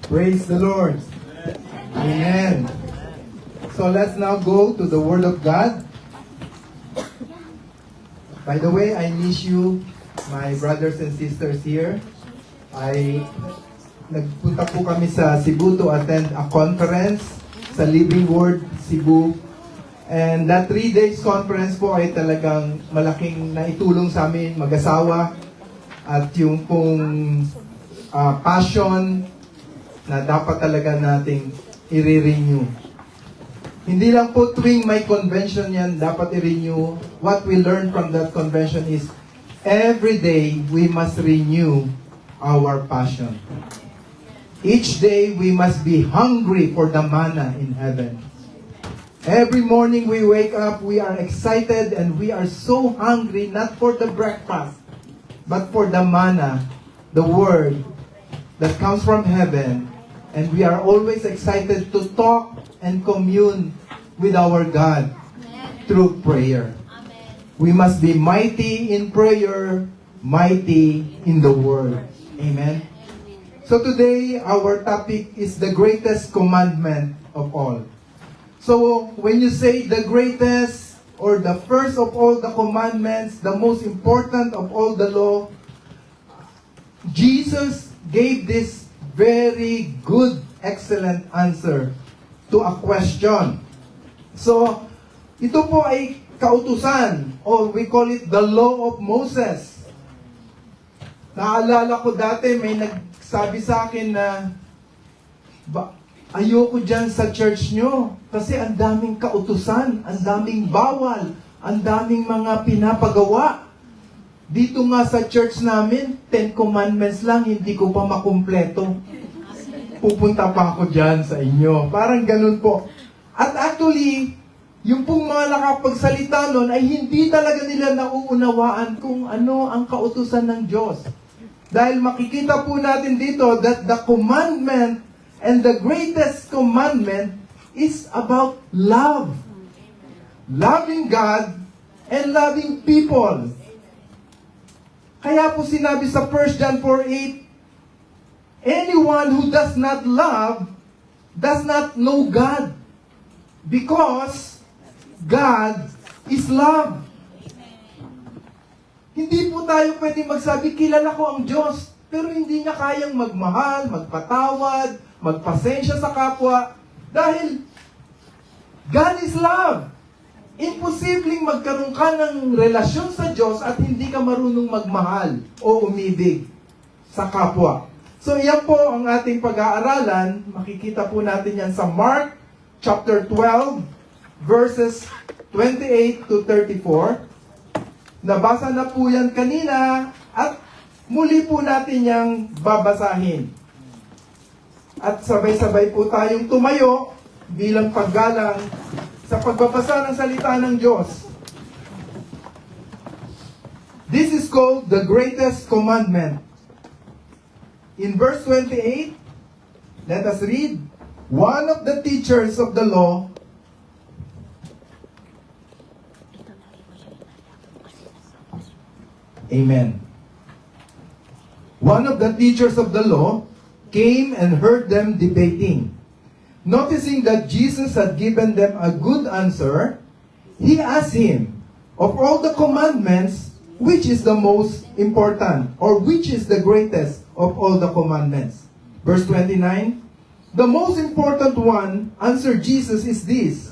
Praise the Lord. Amen. So let's now go to the Word of God. By the way, I miss you, my brothers and sisters here. Nagpunta po kami sa Cebu to attend a conference sa Living Word Cebu. And that 3 days conference po ay talagang malaking naitulong sa amin mag-asawa at yung pong passion na dapat talaga nating i-renew. Hindi lang po tuwing may convention yan, dapat i-renew. What we learn from that convention is every day we must renew our passion. Each day we must be hungry for the manna in heaven. Every morning we wake up, we are excited and we are so hungry, not for the breakfast, but for the manna, the word that comes from heaven. And we are always excited to talk and commune with our God through prayer. We must be mighty in prayer, mighty in the word. Amen. So today, our topic is the greatest commandment of all. So when you say the greatest or the first of all the commandments, the most important of all the law, Jesus gave this very good, excellent answer to a question. So, ito po ay kautusan, or we call it the law of Moses. Naalala ko dati, may nagsabi sa akin na, ayoko dyan sa church nyo, kasi ang daming kautusan, ang daming bawal, ang daming mga pinapagawa. Dito nga sa church namin, 10 commandments lang, hindi ko pa makumpleto. Pupunta pa ako dyan sa inyo. Parang ganun po. At actually, yung pong mga nakapagsalita nun ay hindi talaga nila nauunawaan kung ano ang kautusan ng Diyos. Dahil makikita po natin dito that the commandment and the greatest commandment is about love. Loving God and loving people. Kaya po sinabi sa 1 John 4:8, anyone who does not love does not know God, because God is love. Hindi po tayo pwede magsabi, kilala ko ang Diyos, pero hindi niya kayang magmahal, magpatawad, magpasensya sa kapwa, dahil God is love. Imposibleng magkaroon ka ng relasyon sa Diyos at hindi ka marunong magmahal o umibig sa kapwa. So yan po ang ating pag-aaralan. Makikita po natin yan sa Mark chapter 12 verses 28 to 34. Nabasa na po yan kanina at muli po natin yang babasahin. At sabay-sabay po tayong tumayo bilang paggalang sa pagbabasa ng salita ng Diyos. This is called the greatest commandment. In verse 28, let us read, one of the teachers of the law Amen. One of the teachers of the law came and heard them debating. Noticing that Jesus had given them a good answer, he asked him, of all the commandments, which is the most important, or which is the greatest of all the commandments? Verse 29, the most important one, answered Jesus, is this,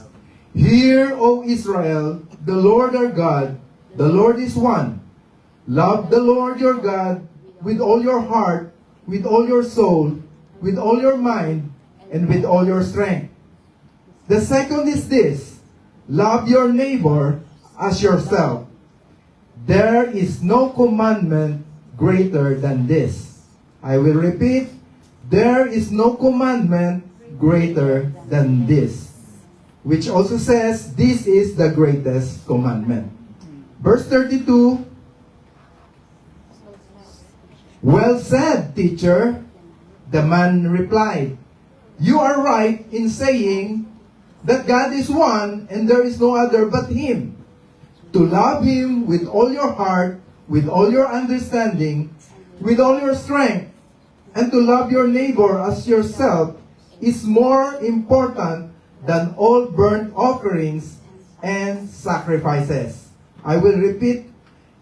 hear, O Israel, the Lord our God, the Lord is one. Love the Lord your God with all your heart, with all your soul, with all your mind, and with all your strength. The second is this, love your neighbor as yourself. There is no commandment greater than this. I will repeat, there is no commandment greater than this. Which also says, this is the greatest commandment. Verse 32, well said, teacher. The man replied, you are right in saying that God is one and there is no other but Him. To love Him with all your heart, with all your understanding, with all your strength, and to love your neighbor as yourself is more important than all burnt offerings and sacrifices. I will repeat,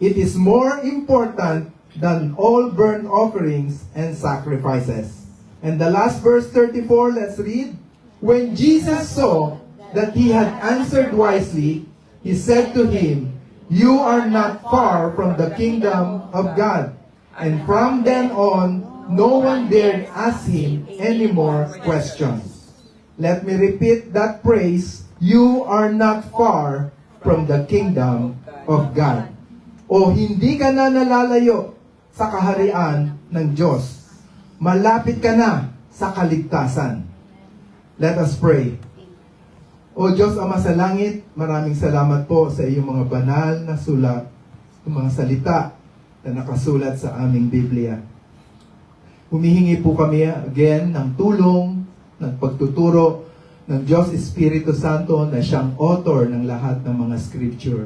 it is more important than all burnt offerings and sacrifices. And the last verse 34, let's read. When Jesus saw that he had answered wisely, he said to him, "You are not far from the kingdom of God." And from then on, no one dared ask him any more questions. Let me repeat that phrase, you are not far from the kingdom of God. O hindi ka na nalalayo sa kaharian ng Diyos. Malapit ka na sa kaligtasan. Let us pray. O Diyos Ama sa langit, maraming salamat po sa iyong mga banal na sulat, mga salita na nakasulat sa aming Biblia. Humihingi po kami again ng tulong, ng pagtuturo ng Diyos Espiritu Santo na siyang author ng lahat ng mga scripture.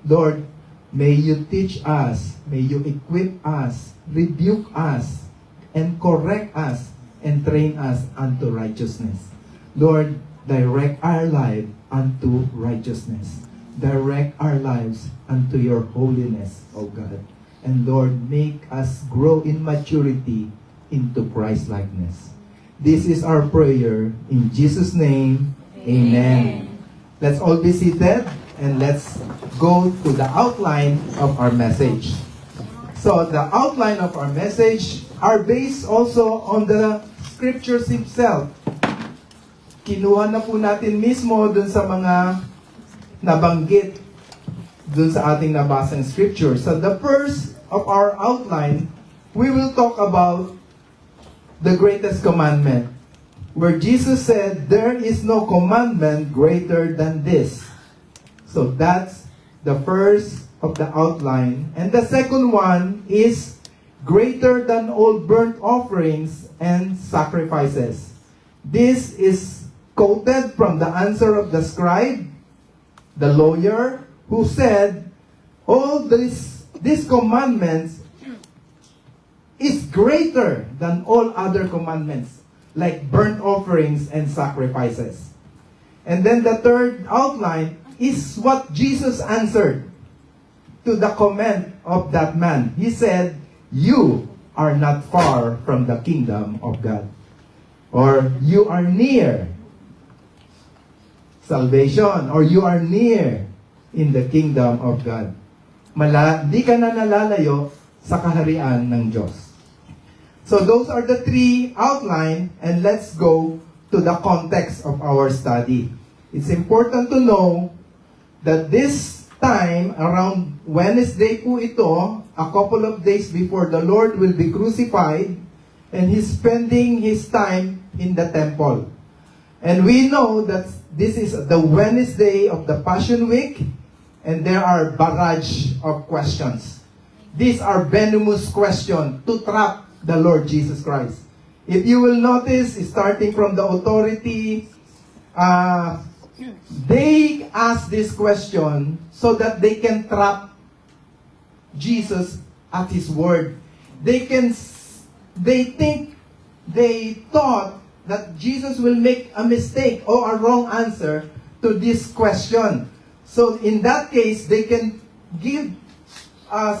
Lord, may you teach us, may you equip us, rebuke us, and correct us, and train us unto righteousness. Lord, direct our life unto righteousness. Direct our lives unto your holiness, O God. And Lord, make us grow in maturity into Christ-likeness. This is our prayer. In Jesus' name, Amen. Let's all be seated and let's go to the outline of our message. So, the outline of our message are based also on the scriptures itself. Kinuha na po natin mismo dun sa mga nabanggit dun sa ating nabasang scripture. So the first of our outline, we will talk about the greatest commandment, where Jesus said, there is no commandment greater than this. So that's the first of the outline. And the second one is greater than all burnt offerings and sacrifices. This is quoted from the answer of the scribe, the lawyer, who said, all these commandments is greater than all other commandments, like burnt offerings and sacrifices. And then the third outline is what Jesus answered to the comment of that man. He said, you are not far from the kingdom of God. Or you are near salvation, or you are near in the kingdom of God. Di ka na nalalayo sa kaharian ng Diyos. So those are the three outline, and let's go to the context of our study. It's important to know that this time, around Wednesday po ito, a couple of days before the Lord will be crucified, and He's spending His time in the temple. And we know that this is the Wednesday of the Passion Week, and there are barrage of questions. These are venomous questions to trap the Lord Jesus Christ. If you will notice, starting from the authority, they ask this question so that they can trap Jesus at His word. They thought that Jesus will make a mistake or a wrong answer to this question. So in that case, they can give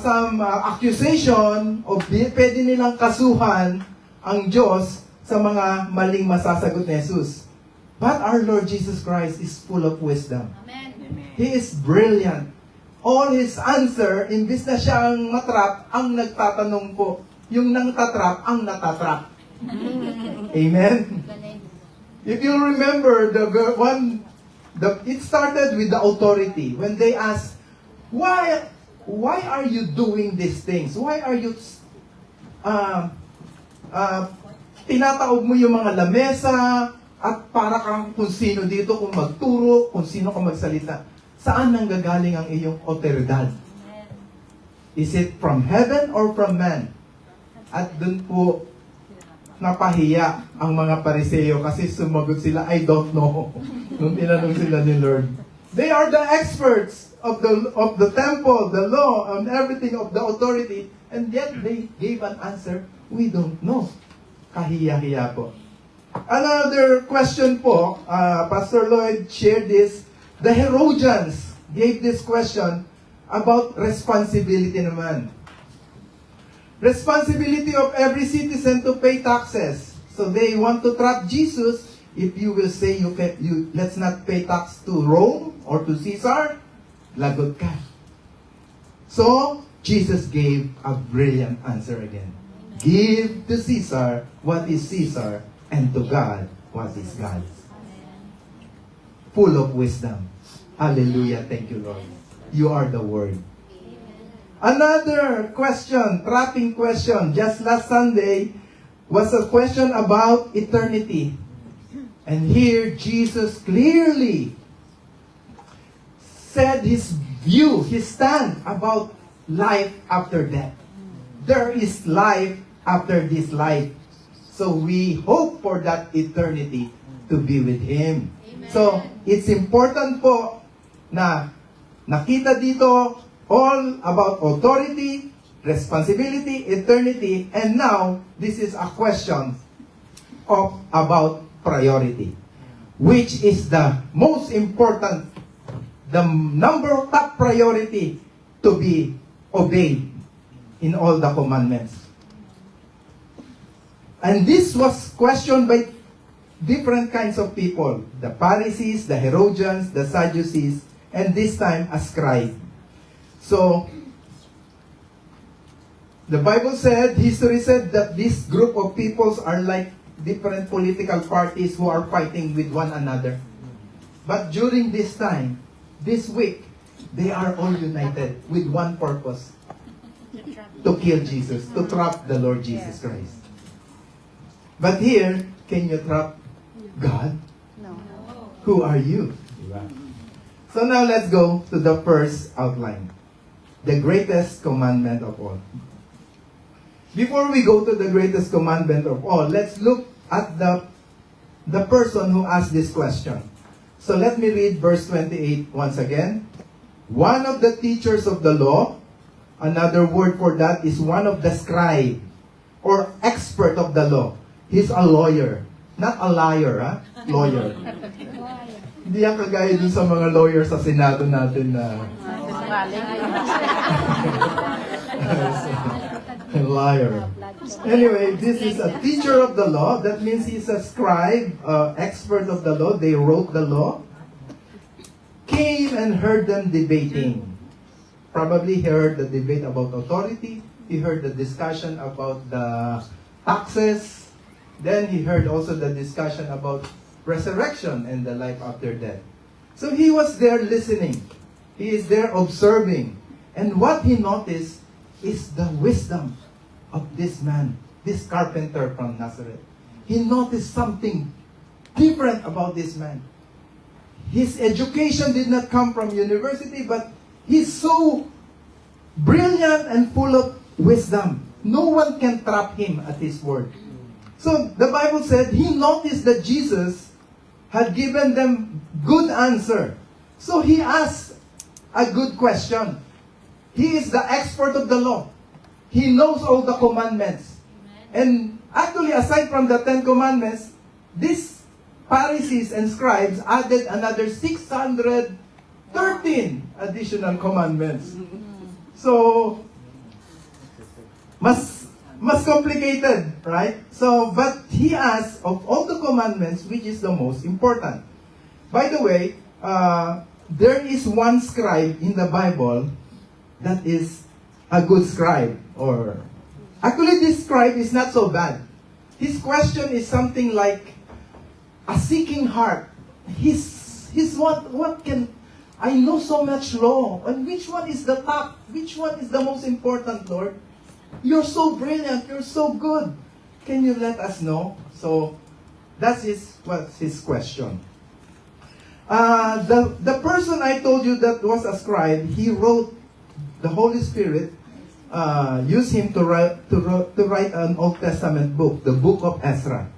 some accusation o pwede nilang kasuhan ang Diyos sa mga maling masasagot ni Jesus. But our Lord Jesus Christ is full of wisdom. Amen. He is brilliant. All His answer, imbis na siya ang matrap, ang nagtatanong po, yung nang tatrap, ang natatrap. Amen. If you remember, it started with the authority. When they asked, why are you doing these things? Why are you tinataob mo yung mga lamesa at para kang kung sino dito kung magturo, kung sino kung magsalita? Saan nanggagaling ang iyong otoridad? Is it from heaven or from man? At dun po napahiya ang mga Pariseo kasi sumagot sila, I don't know. Nung tinanong sila ni Lord. They are the experts of the temple, the law, and everything of the authority, and yet they gave an answer, we don't know. Kahiya-hiya po. Another question po, Pastor Lloyd shared this. The Herodians gave this question about responsibility naman. Responsibility of every citizen to pay taxes. So they want to trap Jesus. If you will say let's not pay tax to Rome or to Caesar, lagot ka. So Jesus gave a brilliant answer again. Give to Caesar what is Caesar, and to God what is God's. Full of wisdom. Hallelujah. Thank you, Lord. You are the Word. Another question, trapping question, just last Sunday, was a question about eternity. And here, Jesus clearly said his view, his stand about life after death. There is life after this life. So we hope for that eternity to be with Him. Amen. So, it's important po na nakita dito all about authority, responsibility, eternity, and now, this is a question about priority. Which is the most important, the top priority to be obeyed in all the commandments. And this was questioned by different kinds of people. The Pharisees, the Herodians, the Sadducees, and this time a scribe. So, the Bible said, history said that this group of peoples are like different political parties who are fighting with one another. But during this time, this week, they are all united with one purpose. To kill Jesus, to trap the Lord Jesus Christ. But here, can you trap God? No. Who are you? So now let's go to the first outline. The greatest commandment of all. Before we go to the greatest commandment of all, let's look at the person who asked this question. So let me read verse 28 once again. One of the teachers of the law, another word for that is one of the scribe or expert of the law. He's a lawyer. Not a liar, ha? Lawyer. Hindi yan kagaya dun sa mga lawyer sa Senado natin na... liar. Anyway, this is a teacher of the law. That means he's a scribe, expert of the law. They wrote the law. Came and heard them debating. Probably he heard the debate about authority. He heard the discussion about the taxes. Then he heard also the discussion about resurrection and the life after death. So he was there listening. He is there observing. And what he noticed is the wisdom of this man, this carpenter from Nazareth. He noticed something different about this man. His education did not come from university, but he's so brilliant and full of wisdom. No one can trap him at his word. So the Bible said he noticed that Jesus had given them good answer. So he asked a good question. He is the expert of the law. He knows all the commandments. And actually, aside from the 10 commandments, these Pharisees and scribes added another 613 additional commandments. So, mas complicated, right? So, but he asked of all the commandments, which is the most important. By the way, there is one scribe in the Bible that is a good scribe. Or actually, this scribe is not so bad. His question is something like a seeking heart. His what can I know so much law, and which one is the top? Which one is the most important, Lord? You're so brilliant. You're so good. Can you let us know? So that's what's his question. The person I told you that was a scribe, he wrote, the Holy Spirit used him to write an Old Testament book, the book of Ezra.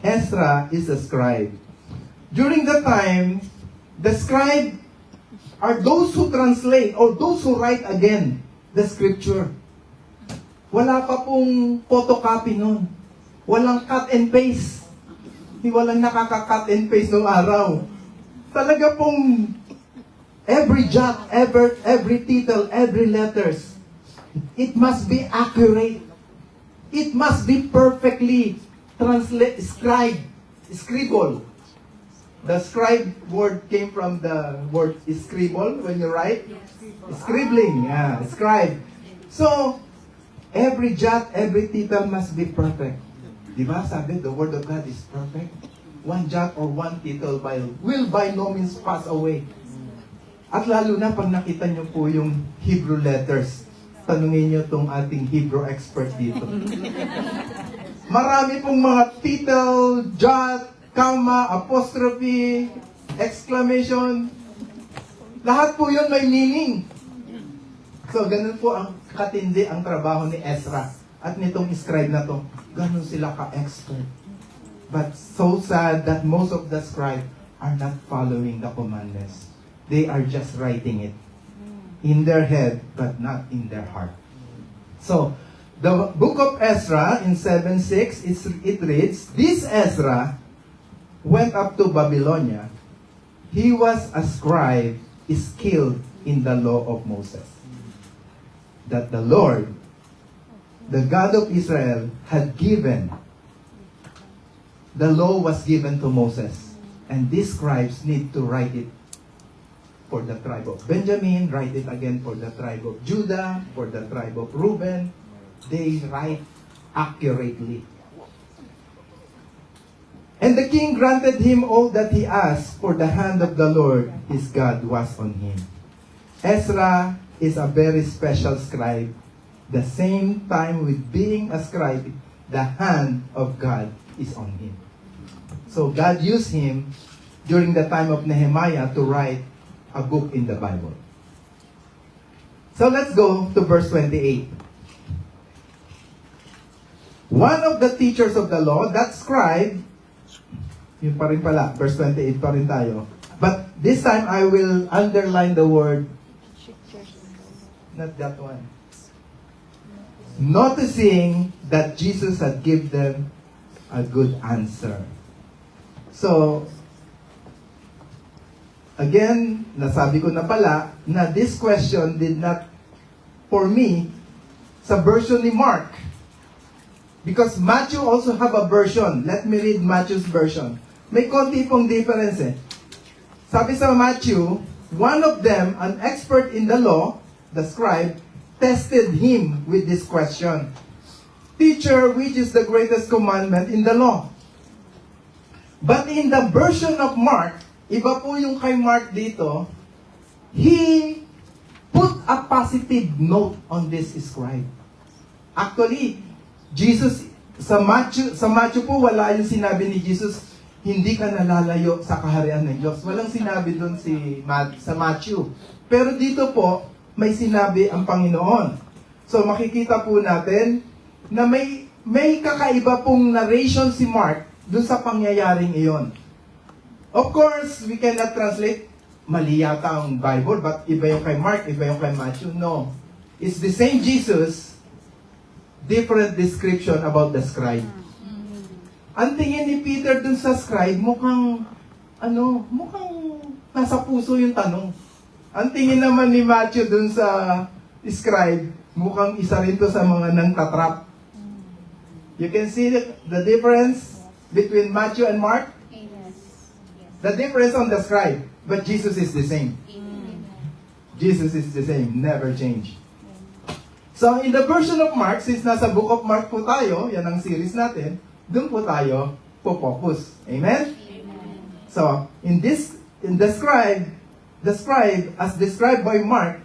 Ezra is a scribe. During the time, the scribe are those who translate or those who write again the scripture. Wala pa pong photocopy nun. Walang cut and paste. Walang nakaka-cut and paste nung araw. Talaga pong every jot, every title, every letters, it must be accurate. It must be perfectly scribble. The scribe word came from the word scribble when you write. Scribbling, scribe. So, every jot, every title must be perfect. Diba? Sabi, the word of God is perfect. One jot or one title will by no means pass away. At lalo na pag nakita nyo po yung Hebrew letters, tanungin nyo tong ating Hebrew expert dito. Marami pong mga title, jot, comma, apostrophe, exclamation. Lahat po yun may meaning. So, ganun po ang katindi ang trabaho ni Ezra. At nitong scribe na to, ganun sila ka-expert. But so sad that most of the scribe are not following the commandments. They are just writing it in their head, but not in their heart. So, the book of Ezra in 7:6, it reads, "This Ezra went up to Babylonia. He was a scribe, skilled in the law of Moses, that the Lord, the God of Israel, had given." The law was given to Moses, and these scribes need to write it for the tribe of Benjamin, write it again for the tribe of Judah, for the tribe of Reuben. They write accurately. And the king granted him all that he asked, for the hand of the Lord his God was on him. Ezra is a very special scribe. The same time with being a scribe, the hand of God is on him. So God used him during the time of Nehemiah to write a book in the Bible. So let's go to verse 28. One of the teachers of the law, that scribe, yun pa rin pala, verse 28 pa rin tayo. But this time I will underline the word, not that one. Noticing that Jesus had given them a good answer. So, again, nasabi ko na pala na this question did not, for me, sa version ni Mark. Because Matthew also have a version. Let me read Matthew's version. May konti pong difference eh. Sabi sa Matthew, one of them, an expert in the law, the scribe, tested him with this question. Teacher, which is the greatest commandment in the law? But in the version of Mark, iba po yung kay Mark dito, he put a positive note on this scribe. Actually, Jesus, sa Matthew po, wala yung sinabi ni Jesus, hindi ka nalalayo sa kaharian ng Diyos. Walang sinabi doon sa Matthew. Pero dito po, may sinabi ang Panginoon. So makikita po natin na may kakaiba pong narration si Mark doon sa pangyayaring iyon. Of course, we cannot translate mali yata ang Bible, but iba yung kay Mark, iba yung kay Matthew. No. It's the same Jesus, different description about the scribe. Ang tingin ni Peter dun sa scribe, mukhang nasa puso yung tanong. Ang tingin naman ni Matthew dun sa scribe, mukhang isa rin to sa mga nangtatrap. You can see the difference between Matthew and Mark. The difference on the scribe, but Jesus is the same. Jesus is the same, never change. So in the version of Mark, since nasa book of Mark po tayo, yan ang series natin, dun po tayo po-focus. Amen? So, the scribe, as described by Mark,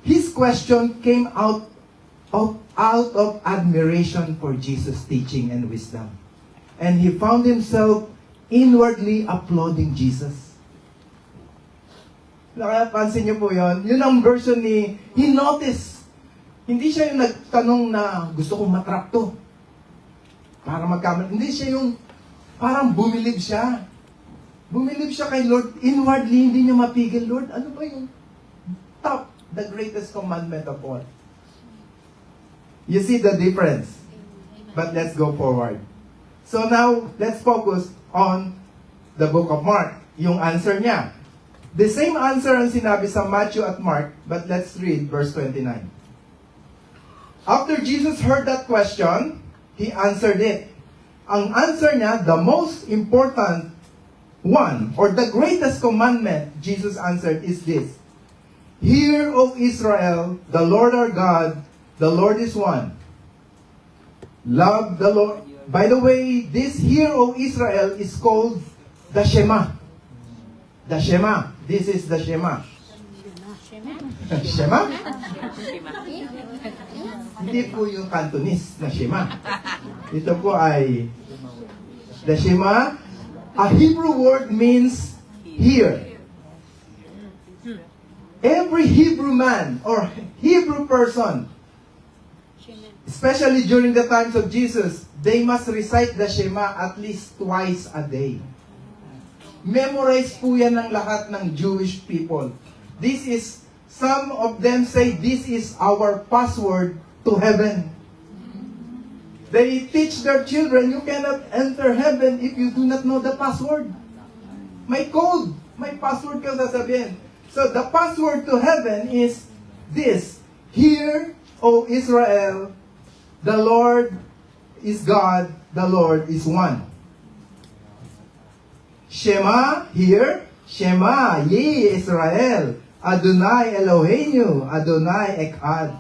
his question came out of admiration for Jesus' teaching and wisdom. And he found himself inwardly applauding Jesus. Nakapansin niyo po yun? Yun ang version he noticed. Hindi siya yung nagtanong na gusto kong matrap to. Para magkamali. Hindi siya yung parang bumilib siya. Bumilib siya kay Lord. Inwardly, hindi niya mapigil. Lord, ano ba yung top, the greatest commandment of all? You see the difference? But let's go forward. So now, let's focus on the book of Mark. Yung answer niya. The same answer ang sinabi sa Matthew at Mark, but let's read verse 29. After Jesus heard that question, He answered it. Ang answer niya, the most important one, or the greatest commandment, Jesus answered, is this. Hear, O Israel, the Lord our God, the Lord is one. Love the Lord. By the way, this Hear, O Israel, is called the Shema. The Shema. This is the Shema. Shema? Hindi po yung Cantonese na Shema. Ito po ay the Shema. A Hebrew word means hear. Every Hebrew man or Hebrew person, especially during the times of Jesus, they must recite the Shema at least twice a day. Memorize po yan ng lahat ng Jewish people. This is, some of them say, this is our password to heaven. They teach their children, you cannot enter heaven if you do not know the password. May code, may password ka sasabihin. So the password to heaven is this. Hear, O Israel, the Lord is God, the Lord is one. Shema, hear. Shema, ye Israel. Adonai Eloheinu, Adonai Echad.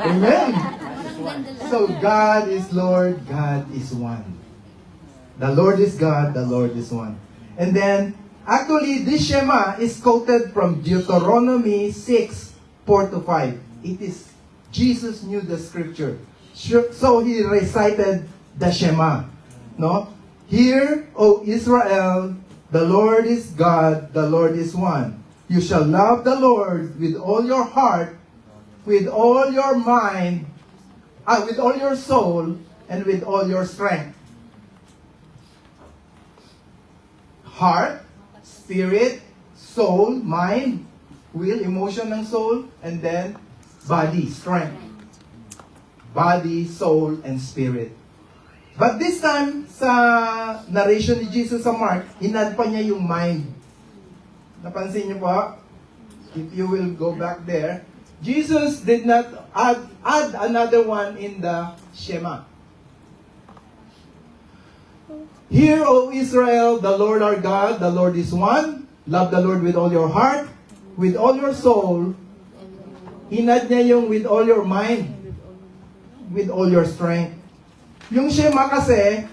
Amen. So God is Lord, God is one. The Lord is God, the Lord is one. And then, actually, this Shema is quoted from Deuteronomy 6:4-5. It is, Jesus knew the scripture. So He recited the Shema. No? Hear, O Israel, the Lord is God, the Lord is one. You shall love the Lord with all your heart, with all your mind, with all your soul, and with all your strength. Heart, spirit, soul, mind, will, emotion ng soul, and then body, strength. Body, soul, and spirit. But this time, sa narration ni Jesus sa Mark, inad pa niya yung mind. Napansin niyo po? If you will go back there, Jesus did not add another one in the Shema. Hear, O Israel, the Lord our God, the Lord is one. Love the Lord with all your heart, with all your soul. Inad niya yung with all your mind, with all your strength. Yung Shema kasi,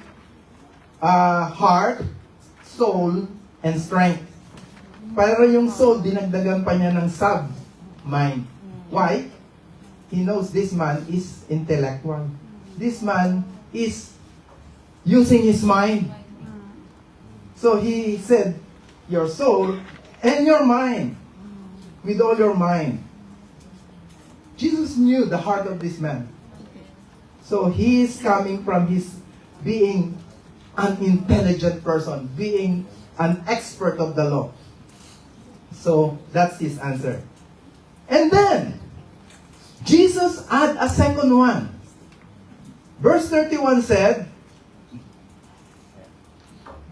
heart, soul, and strength. Pero yung soul, dinagdagan pa niya ng sub-mind. Why? He knows this man is intellectual. This man is using his mind. So he said, your soul and your mind. With all your mind. Jesus knew the heart of this man. So he is coming from his being an intelligent person, being an expert of the law. So that's his answer. And then, Jesus add a second one. Verse 31 said,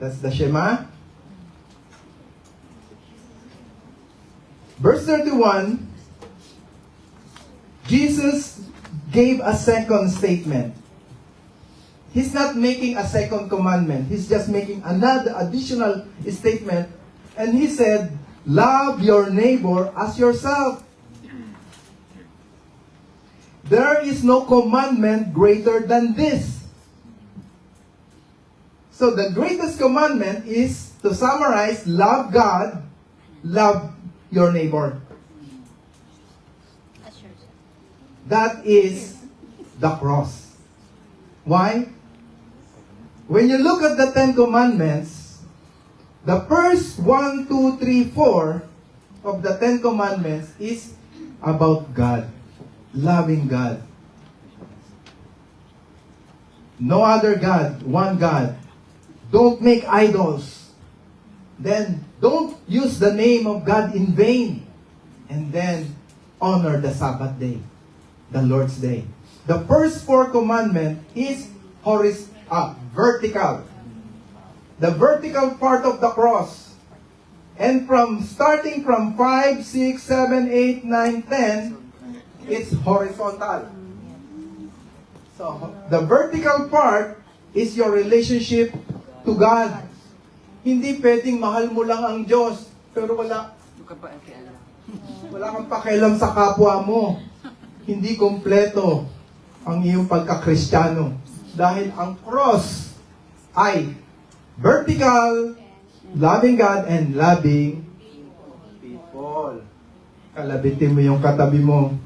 that's the Shema. Verse 31, Jesus gave a second statement. He's not making a second commandment. He's just making another additional statement. And he said, love your neighbor as yourself. There is no commandment greater than this. So the greatest commandment is, to summarize, love God, love your neighbor. That is the cross. Why? When you look at the Ten Commandments, the first 1, 2, 3, 4 of the Ten Commandments is about God. Loving God. No other God, one God. Don't make idols. Then, don't use the name of God in vain. And then, honor the Sabbath day. the Lord's Day. The first 4 commandment is vertical. The vertical part of the cross. And starting from 5, 6, 7, 8, 9, 10, it's horizontal. So, the vertical part is your relationship to God. Hindi pwedeng mahal mo lang ang Diyos, pero wala kang pakialam sa kapwa mo. Hindi kompleto ang iyong pagka-Kristiyano. Dahil ang cross ay vertical, loving God and loving people. Kalabitin mo yung katabi mo.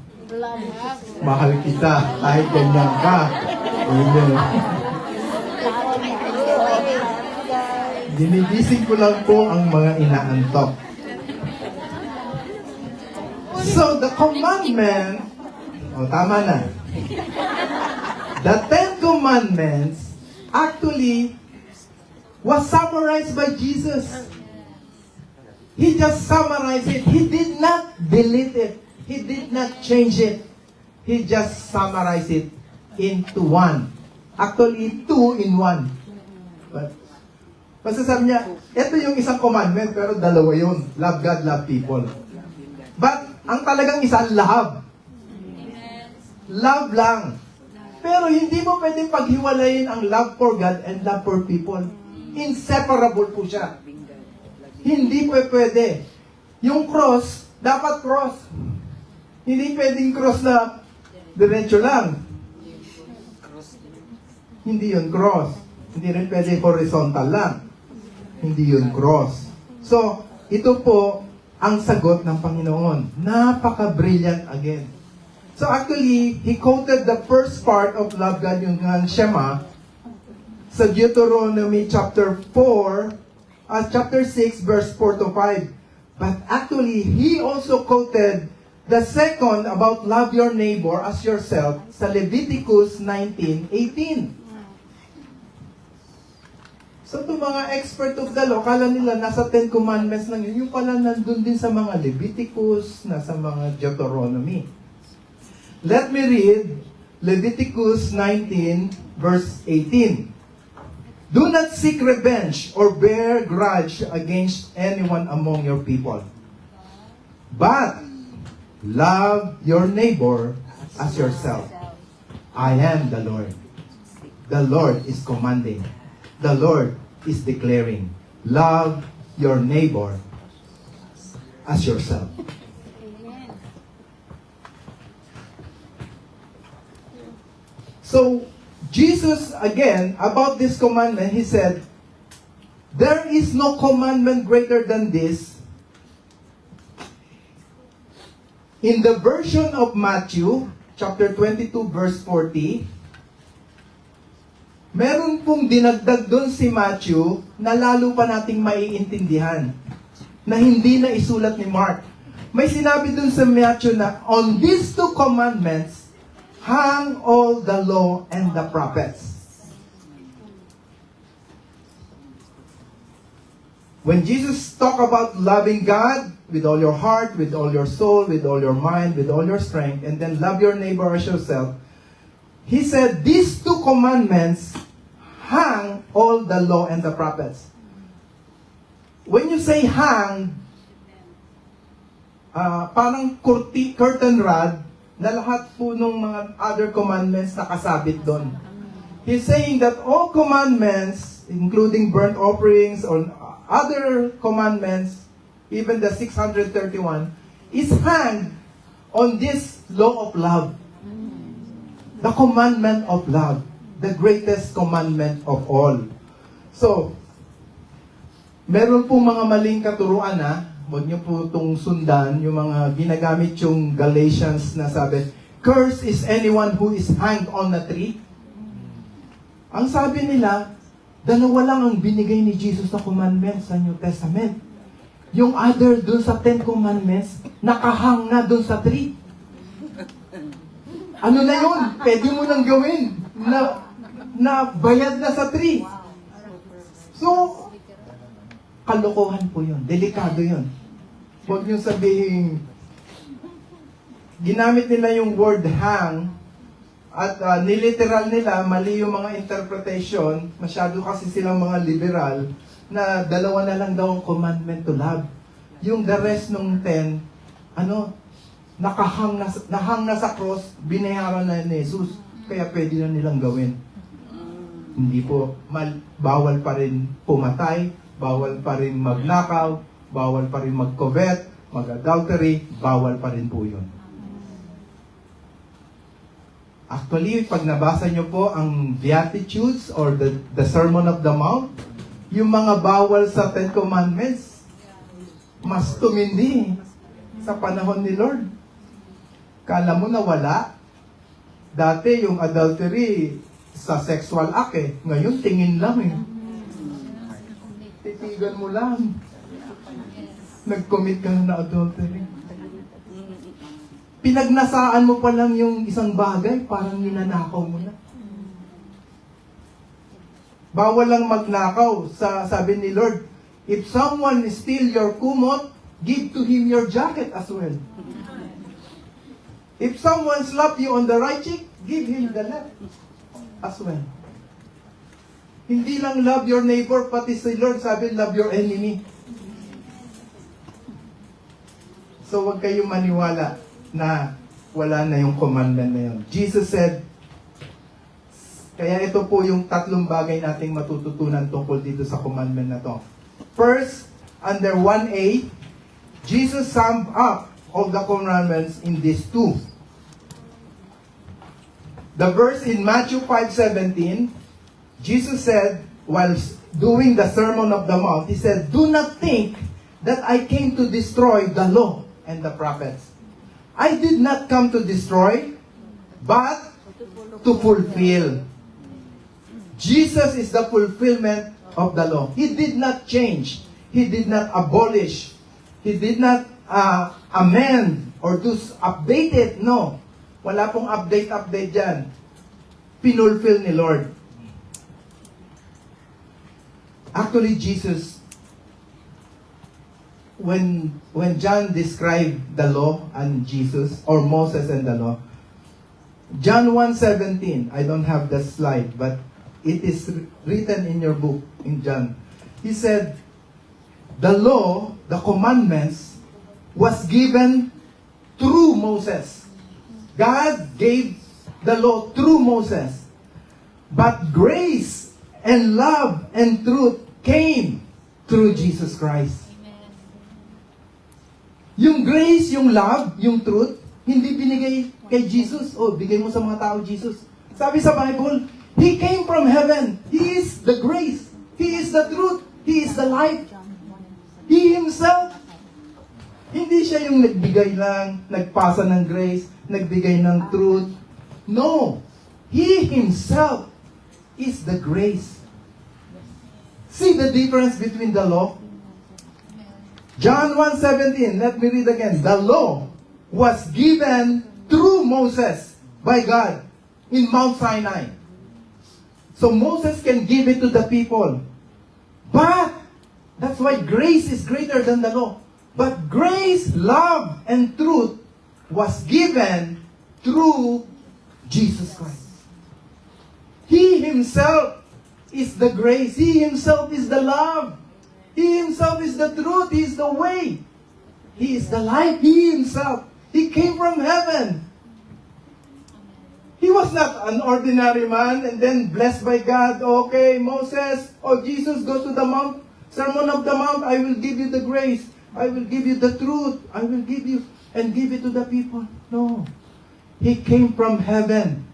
Mahal kita kahit ganyan ka. Amen. Dinigising ko lang po ang mga inaantok. So, the commandment, tama na. The 10 commandments actually was summarized by Jesus. He just summarized it. He did not delete it. He did not change it. He just summarized it into one. Actually, 2 in 1. But, basta sabi niya, ito yung isang commandment, pero dalawa yun. Love God, love people. But, ang talagang isa, love. Love lang. Pero hindi mo pwedeng paghiwalayin ang love for God and love for people. Inseparable po siya. Hindi pwede. Yung cross, dapat cross. Hindi pwedeng cross na diretso lang. Hindi yun cross. Hindi rin pwede horizontal lang. Hindi yun cross. So, ito po ang sagot ng Panginoon. Napaka-brilliant again. So actually, he quoted the first part of love God, yung Shema, sa Deuteronomy chapter 6, verse 4 to 5. But actually, he also quoted the second about love your neighbor as yourself sa Leviticus 19:18. So itong mga expert of the law, kala nila nasa 10 commandments lang yun. Yung pala nandun din sa mga Leviticus, nasa mga Deuteronomy. Let me read Leviticus 19, verse 18. Do not seek revenge or bear grudge against anyone among your people. But love your neighbor as yourself. I am the Lord. The Lord is commanding. The Lord is declaring. Love your neighbor as yourself. So, Jesus, again, about this commandment, he said, there is no commandment greater than this. In the version of Matthew, chapter 22, verse 40, meron pong dinagdag doon si Matthew na lalo pa nating maiintindihan, na hindi na isulat ni Mark. May sinabi doon sa Matthew na, on these 2 commandments, hang all the law and the prophets. When Jesus talked about loving God with all your heart, with all your soul, with all your mind, with all your strength, and then love your neighbor as yourself, he said, these 2 commandments hang all the law and the prophets. When you say hang, parang curtain rod, na lahat po ng mga other commandments nakasabit doon. He's saying that all commandments, including burnt offerings or other commandments, even the 631, is hanged on this law of love. The commandment of love. The greatest commandment of all. So, meron pong mga maling katuruan huwag niyo po itong sundan, yung mga ginagamit yung Galatians na sabi, cursed is anyone who is hanged on a tree. Ang sabi nila, dalawa lang ang binigay ni Jesus na commandments sa New Testament. Yung other dun sa 10 commandments, nakahang na dun sa tree. Ano na yun? Pwede mo nang gawin na bayad na sa tree. So, kalokohan po yun. Delikado yun. Huwag niyo sabihin, ginamit nila yung word hang at niliteral nila, mali yung mga interpretation, masyado kasi silang mga liberal, na dalawa na lang daw ang commandment to love. Yung the rest nung 10, nahang na sa cross, binayaran na ni Jesus, kaya pwede na nilang gawin. Hindi po, bawal pa rin pumatay, bawal pa rin magnakaw, bawal pa rin mag-covet, mag-adultery, bawal pa rin po yun. Actually, pag nabasa nyo po ang Beatitudes or the Sermon of the Mount, yung mga bawal sa Ten Commandments, mas tumindi sa panahon ni Lord. Kala mo na wala. Dati yung adultery sa sexual act eh. Ngayon, tingin lang eh. Titigan mo lang. Nag-commit ka na adultery. Pinagnasaan mo pa lang yung isang bagay, parang ninanakaw mo na. Bawal lang magnakaw. Sabi ni Lord, if someone steal your kumot, give to him your jacket as well. If someone slap you on the right cheek, give him the left as well. Hindi lang love your neighbor, pati si Lord sabi, love your enemy. So wag kayong maniwala na wala na yung commandment na yun. Jesus said, kaya ito po yung tatlong bagay nating matututunan tungkol dito sa commandment na to. First, under 1a, Jesus summed up all the commandments in these two. The verse in Matthew 5:17, Jesus said, while doing the Sermon of the Mount, He said, do not think that I came to destroy the law and the prophets. I did not come to destroy, but to fulfill. Jesus is the fulfillment of the law. He did not change. He did not abolish. He did not amend or to update it. No. Wala pong update dyan. Pinulfill ni Lord. Actually, Jesus, when John described the law and Jesus, or Moses and the law, John 1:17, I don't have the slide, but it is written in your book, in John. He said, the law, the commandments, was given through Moses. God gave the law through Moses. But grace and love and truth came through Jesus Christ. Yung grace, yung love, yung truth, hindi binigay kay Jesus. Bigay mo sa mga tao, Jesus. Sabi sa Bible, He came from heaven. He is the grace. He is the truth. He is the life. He Himself. Hindi siya yung nagbigay lang, nagpasa ng grace, nagbigay ng truth. No. He Himself is the grace. See the difference between the law? John 1:17, let me read again. The law was given through Moses by God in Mount Sinai. So Moses can give it to the people. But, that's why grace is greater than the law. But grace, love, and truth was given through Jesus Christ. He Himself is the grace. He Himself is the love. He Himself is the truth. He is the way. He is the life. He Himself. He came from heaven. He was not an ordinary man and then blessed by God. Okay, Moses, Jesus, go to the mount, Sermon of the Mount. I will give you the grace. I will give you the truth. I will give you and give it to the people. No. He came from heaven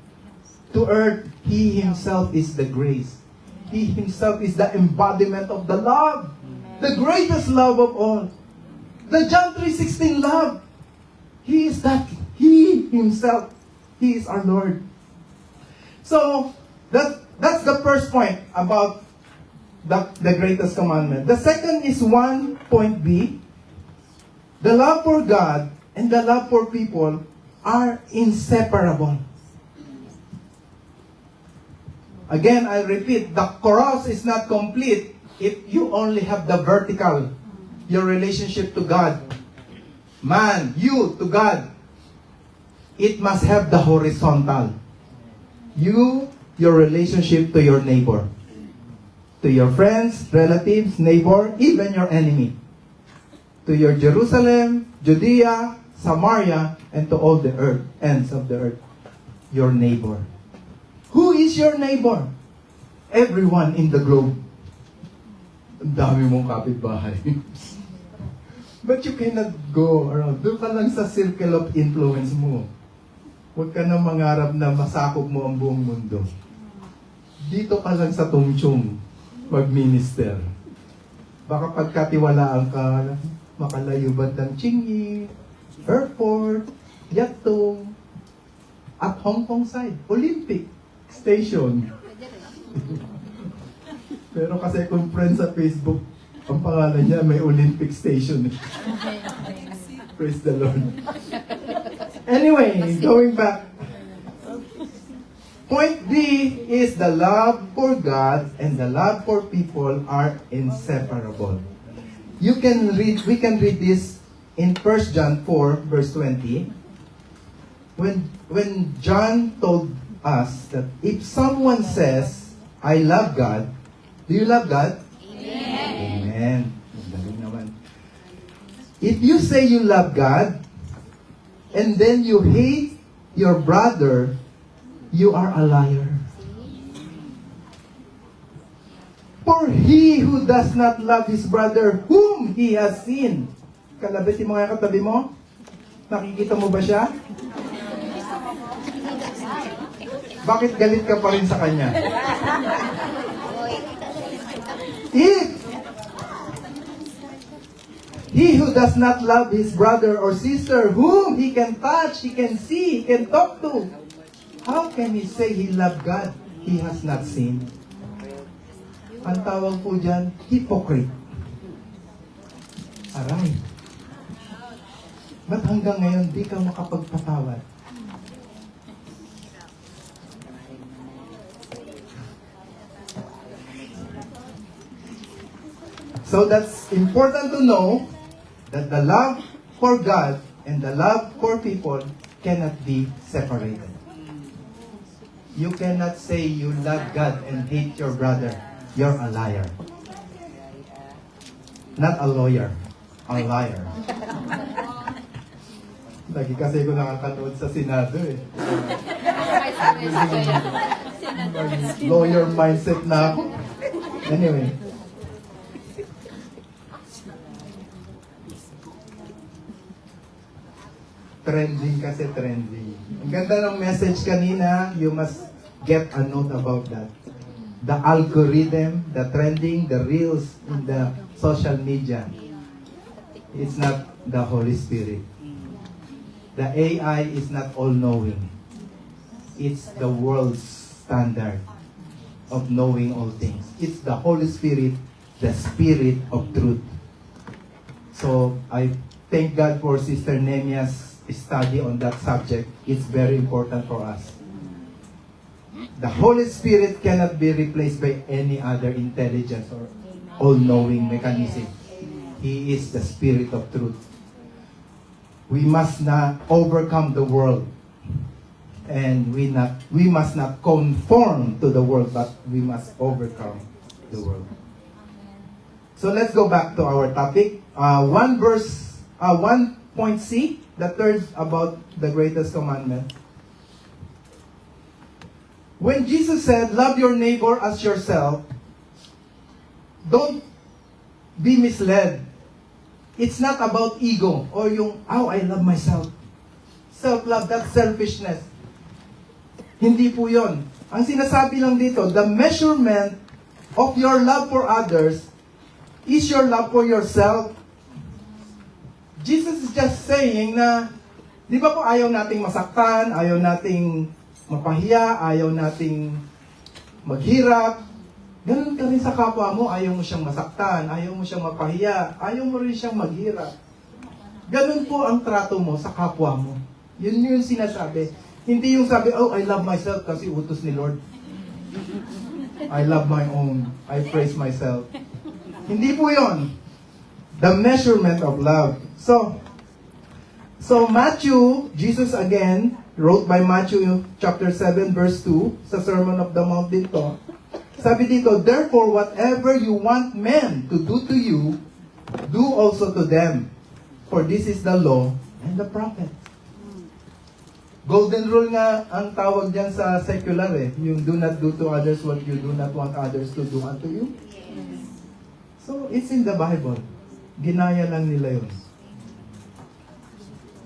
to earth. He Himself is the grace. He Himself is the embodiment of the love. The greatest love of all. The John 3:16 love. He is that. He Himself. He is our Lord. So, that's the first point about the greatest commandment. The second is 1.b. The love for God and the love for people are inseparable. Again, I repeat, the cross is not complete if you only have the vertical, your relationship to God. Man, you to God. it must have the horizontal. Your relationship to your neighbor. To your friends, relatives, neighbor, even your enemy. To your Jerusalem, Judea, Samaria, and to all the earth, ends of the earth. Your neighbor. Who is your neighbor? Everyone in the globe. Ang dami mong kapitbahay. But you cannot go around. Doon ka lang sa circle of influence mo. Huwag ka na mangarap na masakop mo ang buong mundo. Dito ka lang sa tungtong mag-minister. Baka pagkatiwalaan ka, makalayo bandang Chingy, airport, Yato, at Hong Kong side, Olympic Station. Pero kasi kung friend sa Facebook, ang pangalan niya may Olympic Station. Praise the Lord. Anyway, going back. Point B is the love for God and the love for people are inseparable. We can read this in 1 John 4 verse 20. When John told us that if someone says, I love God, do you love God? Amen. Amen. If you say you love God, and then you hate your brother, you are a liar. For he who does not love his brother whom he has seen. Kalabitin mo nga katabi mo. Nakikita mo ba siya? Bakit galit ka pa rin sa kanya? If he who does not love his brother or sister whom he can touch, he can see, he can talk to, how can he say he loved God he has not seen? Ang tawag po dyan, hypocrite. Aray. Ba't hanggang ngayon di ka makapagpatawad? So that's important to know that the love for God and the love for people cannot be separated. You cannot say you love God and hate your brother. You're a liar. Not a lawyer. A liar. Lagi kasi ko nakakanood sa Senado eh. Lawyer mindset na ako. Anyway. Trending kasi trending. Ang ganda ng message kanina, you must get a note about that. The algorithm, the trending, the reels in the social media. It's not the Holy Spirit. The AI is not all-knowing. It's the world's standard of knowing all things. It's the Holy Spirit, the Spirit of truth. So, I thank God for Sister Nemia's study on that subject. It's very important for us. The Holy Spirit cannot be replaced by any other intelligence or all-knowing mechanism. He is the Spirit of truth. We must not overcome the world. And we must not conform to the world, but we must overcome the world. So let's go back to our topic. Point C, the third about the greatest commandment. When Jesus said, love your neighbor as yourself, don't be misled. It's not about ego or yung, oh, I love myself. Self-love, that's selfishness. Hindi po yon. Ang sinasabi lang dito, the measurement of your love for others is your love for yourself. Jesus is just saying na, di ba po ayaw nating masaktan, ayaw nating mapahiya, ayaw nating maghirap. Ganun ka rin sa kapwa mo, ayaw mo siyang masaktan, ayaw mo siyang mapahiya, ayaw mo rin siyang maghirap. Ganun po ang trato mo sa kapwa mo. Yun yung sinasabi. Hindi yung sabi, oh, I love myself kasi utos ni Lord. I love my own. I praise myself. Hindi po yun. The measurement of love. So Matthew, Jesus again, wrote by Matthew chapter 7 verse 2, sa Sermon of the Mount dito. Sabi dito, therefore, whatever you want men to do to you, do also to them. For this is the law and the prophets. Golden rule nga ang tawag dyan sa secular yung do not do to others what you do not want others to do unto you. Yes. So, it's in the Bible. Ginaya lang nila yun.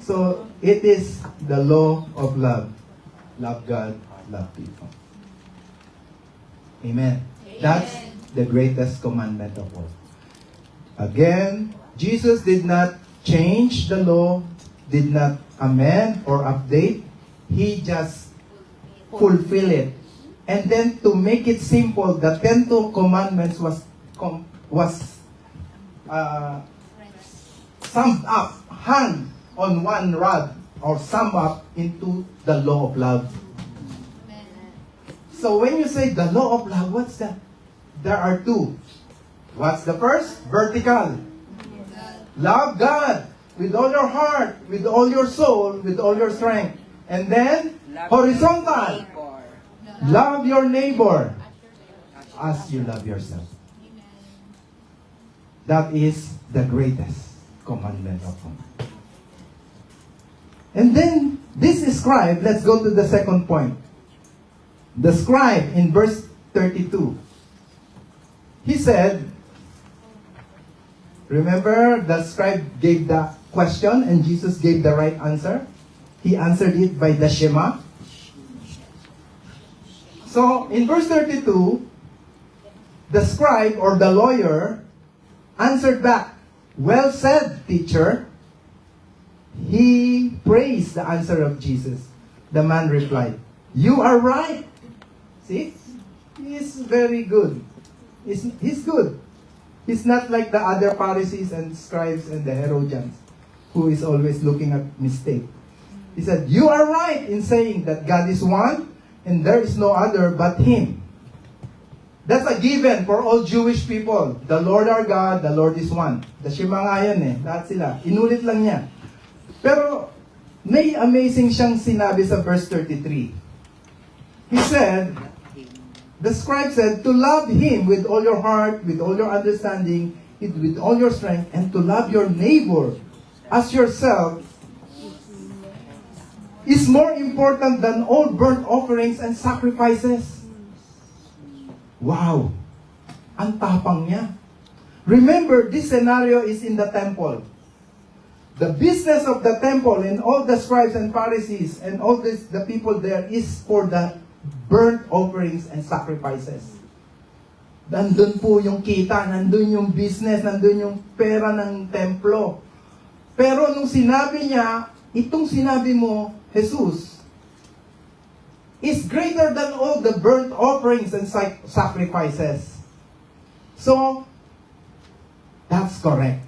So, it is the law of love. Love God, love people. Amen. That's the greatest commandment of all. Again, Jesus did not change the law, did not amend or update. He just fulfill it. And then to make it simple, the 10 commandments was summed up, hung on one rod, or summed up into the law of love. So when you say the law of love, what's that? There are two. What's the first? Vertical. Love God with all your heart, with all your soul, with all your strength. And then, horizontal. Love your neighbor as you love yourself. That is the greatest commandment of all. And then, this scribe, let's go to the second point. The scribe in verse 32. He said, remember the scribe gave the question and Jesus gave the right answer? He answered it by the Shema. So, in verse 32, the scribe or the lawyer answered back, well said, teacher. He praised the answer of Jesus. The man replied, you are right. See? He's very good. He's good. He's not like the other Pharisees and scribes and the Herodians who is always looking at mistake. He said, you are right in saying that God is one and there is no other but Him. That's a given for all Jewish people. The Lord our God, the Lord is one. The Shema nga yan lahat sila. Inulit lang niya. Pero, may amazing siyang sinabi sa verse 33. He said, the scribe said, to love Him with all your heart, with all your understanding, with all your strength, and to love your neighbor as yourself is more important than all burnt offerings and sacrifices. Wow! Ang tapang niya. Remember, this scenario is in the temple. The business of the temple and all the scribes and Pharisees and all the people there is for the burnt offerings and sacrifices. Nandun po yung kita, nandun yung business, nandun yung pera ng templo. Pero nung sinabi niya, itong sinabi mo, Jesus, is greater than all the burnt offerings and sacrifices. So, that's correct.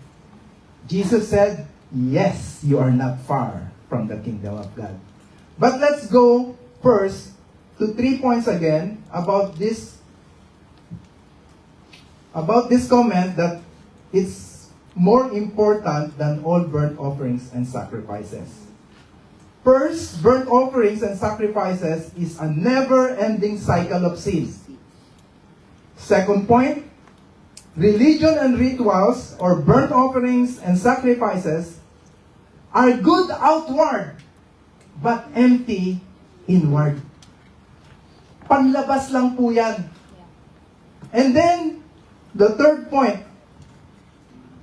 Jesus said, yes, you are not far from the kingdom of God. But let's go first to 3 points again about this comment that it's more important than all burnt offerings and sacrifices. First, burnt offerings and sacrifices is a never-ending cycle of sin. Second point, religion and rituals or burnt offerings and sacrifices are good outward but empty inward. Panlabas lang po yan. And then, the third point,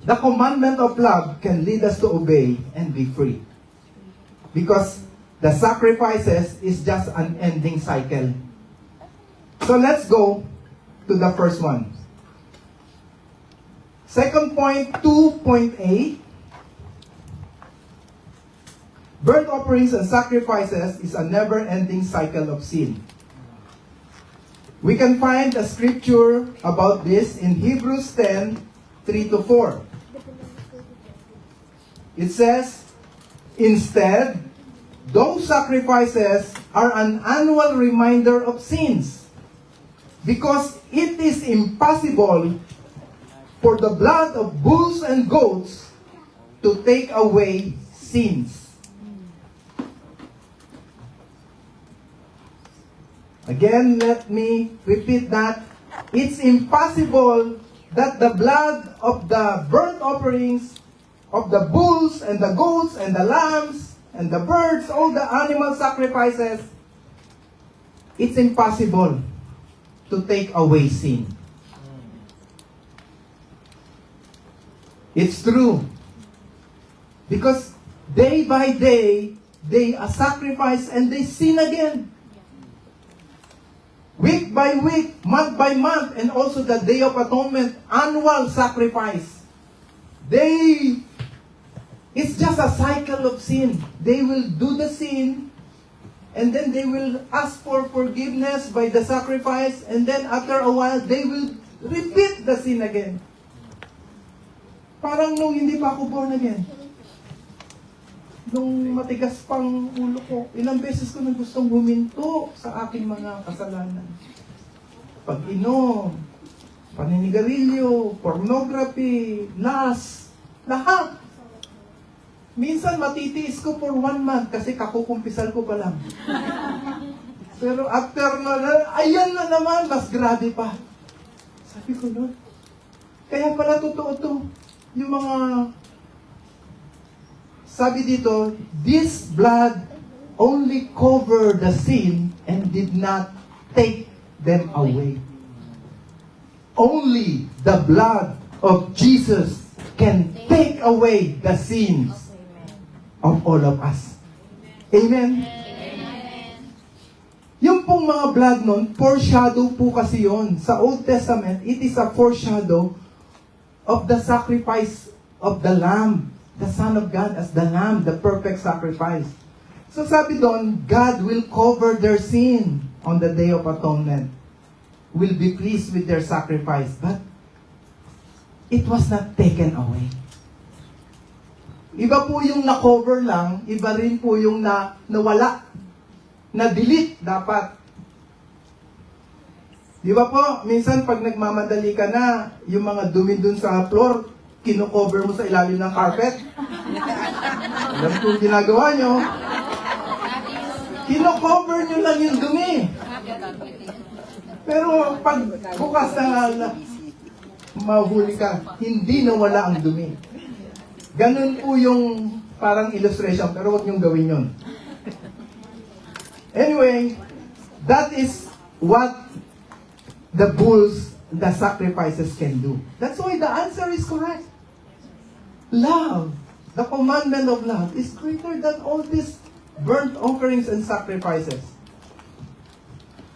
the commandment of love can lead us to obey and be free. Because the sacrifices is just an ending cycle. So let's go to the first one. Second point, 2.8. Burnt offerings and sacrifices is a never-ending cycle of sin. We can find a scripture about this in Hebrews 10, 3-4. It says, instead, those sacrifices are an annual reminder of sins, because it is impossible for the blood of bulls and goats to take away sins. Again, let me repeat that. It's impossible that the blood of the burnt offerings of the bulls and the goats and the lambs and the birds, all the animal sacrifices, it's impossible to take away sin. It's true. Because day by day, they sacrifice and they sin again. Week by week, month by month, and also the Day of Atonement, annual sacrifice. It's just a cycle of sin. They will do the sin, and then they will ask for forgiveness by the sacrifice, and then after a while, they will repeat the sin again. Parang nung hindi pa ako born again. Nung matigas pang ulo ko, ilang beses ko nang gustong huminto sa aking mga kasalanan. Pag-inom, paninigarilyo, pornography, lust, lahat. Minsan matitiis ko for 1 month kasi kakukumpisal ko pa lang. Pero after ayan na naman, mas grabe pa. Sabi ko, Lord, kaya pala totoo to. Yung mga sabi dito, this blood only covered the sin and did not take them away. Only the blood of Jesus can take away the sins of all of us. Amen? Yung pong mga blood nun, foreshadow po kasi yon. Sa Old Testament, it is a foreshadow of the sacrifice of the Lamb. The Son of God as the Lamb, the perfect sacrifice. So sabi doon, God will cover their sin on the Day of Atonement. Will be pleased with their sacrifice. But it was not taken away. Iba po yung na-cover lang, iba rin po yung nawala. Na-delete dapat. Di ba po, minsan pag nagmamadali ka na, yung mga dumi dun sa floor, kino-cover mo sa ilalim ng carpet. Alam ko yung ginagawa nyo. Kino-cover nyo lang yung dumi. Pero pag bukas na mahuli ka, hindi nawala ang dumi. Ganun po yung parang illustration, pero huwag nyong gawin yun. Anyway, that is what the bulls, the sacrifices can do. That's why the answer is correct. Love, the commandment of love, is greater than all these burnt offerings and sacrifices.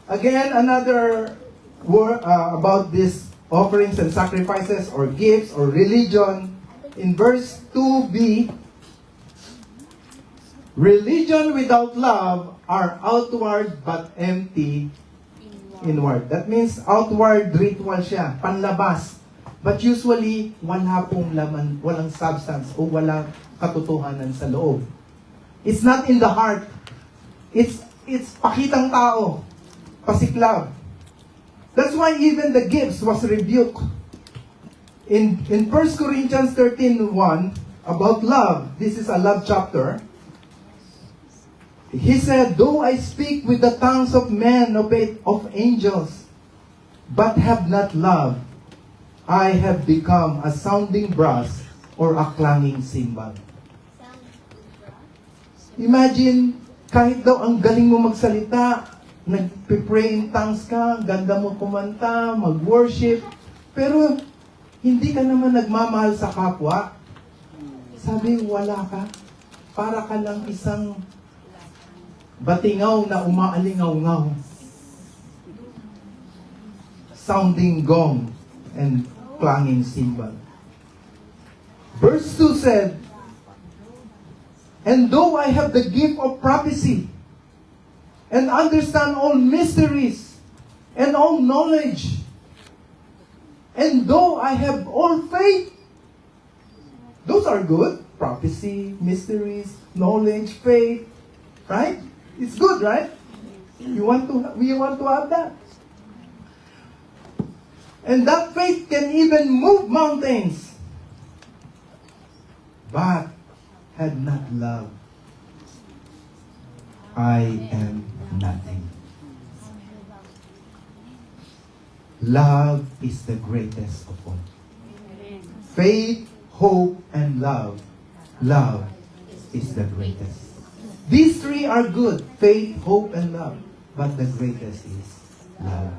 Again, another word about these offerings and sacrifices or gifts or religion. In verse 2b, religion without love are outward but empty inward. That means outward ritual siya, panlabas. But usually, wala pong laman, walang substance o walang katotohanan sa loob. It's not in the heart. It's pakitang tao. Pasiklab. That's why even the gifts was rebuked. In 1 Corinthians 13:1, about love, this is a love chapter. He said, though I speak with the tongues of men, of angels, but have not love, I have become a sounding brass or a clanging cymbal. Imagine, kahit daw ang galing mo magsalita, nagpe-pray in tongues ka, ganda mo kumanta, mag-worship, pero hindi ka naman nagmamahal sa kapwa. Sabi, wala ka. Para ka lang isang batingaw na umaalingaw-ngaw. Sounding gong and clanging cymbal. Verse 2 said, and though I have the gift of prophecy, and understand all mysteries, and all knowledge, and though I have all faith, those are good. Prophecy, mysteries, knowledge, faith, right? It's good, right? We want to have that. And that faith can even move mountains. But had not love, I am nothing. love is the greatest of all. Faith, hope, and love. Love is the greatest. These three are good. Faith, hope, and love. But the greatest is love.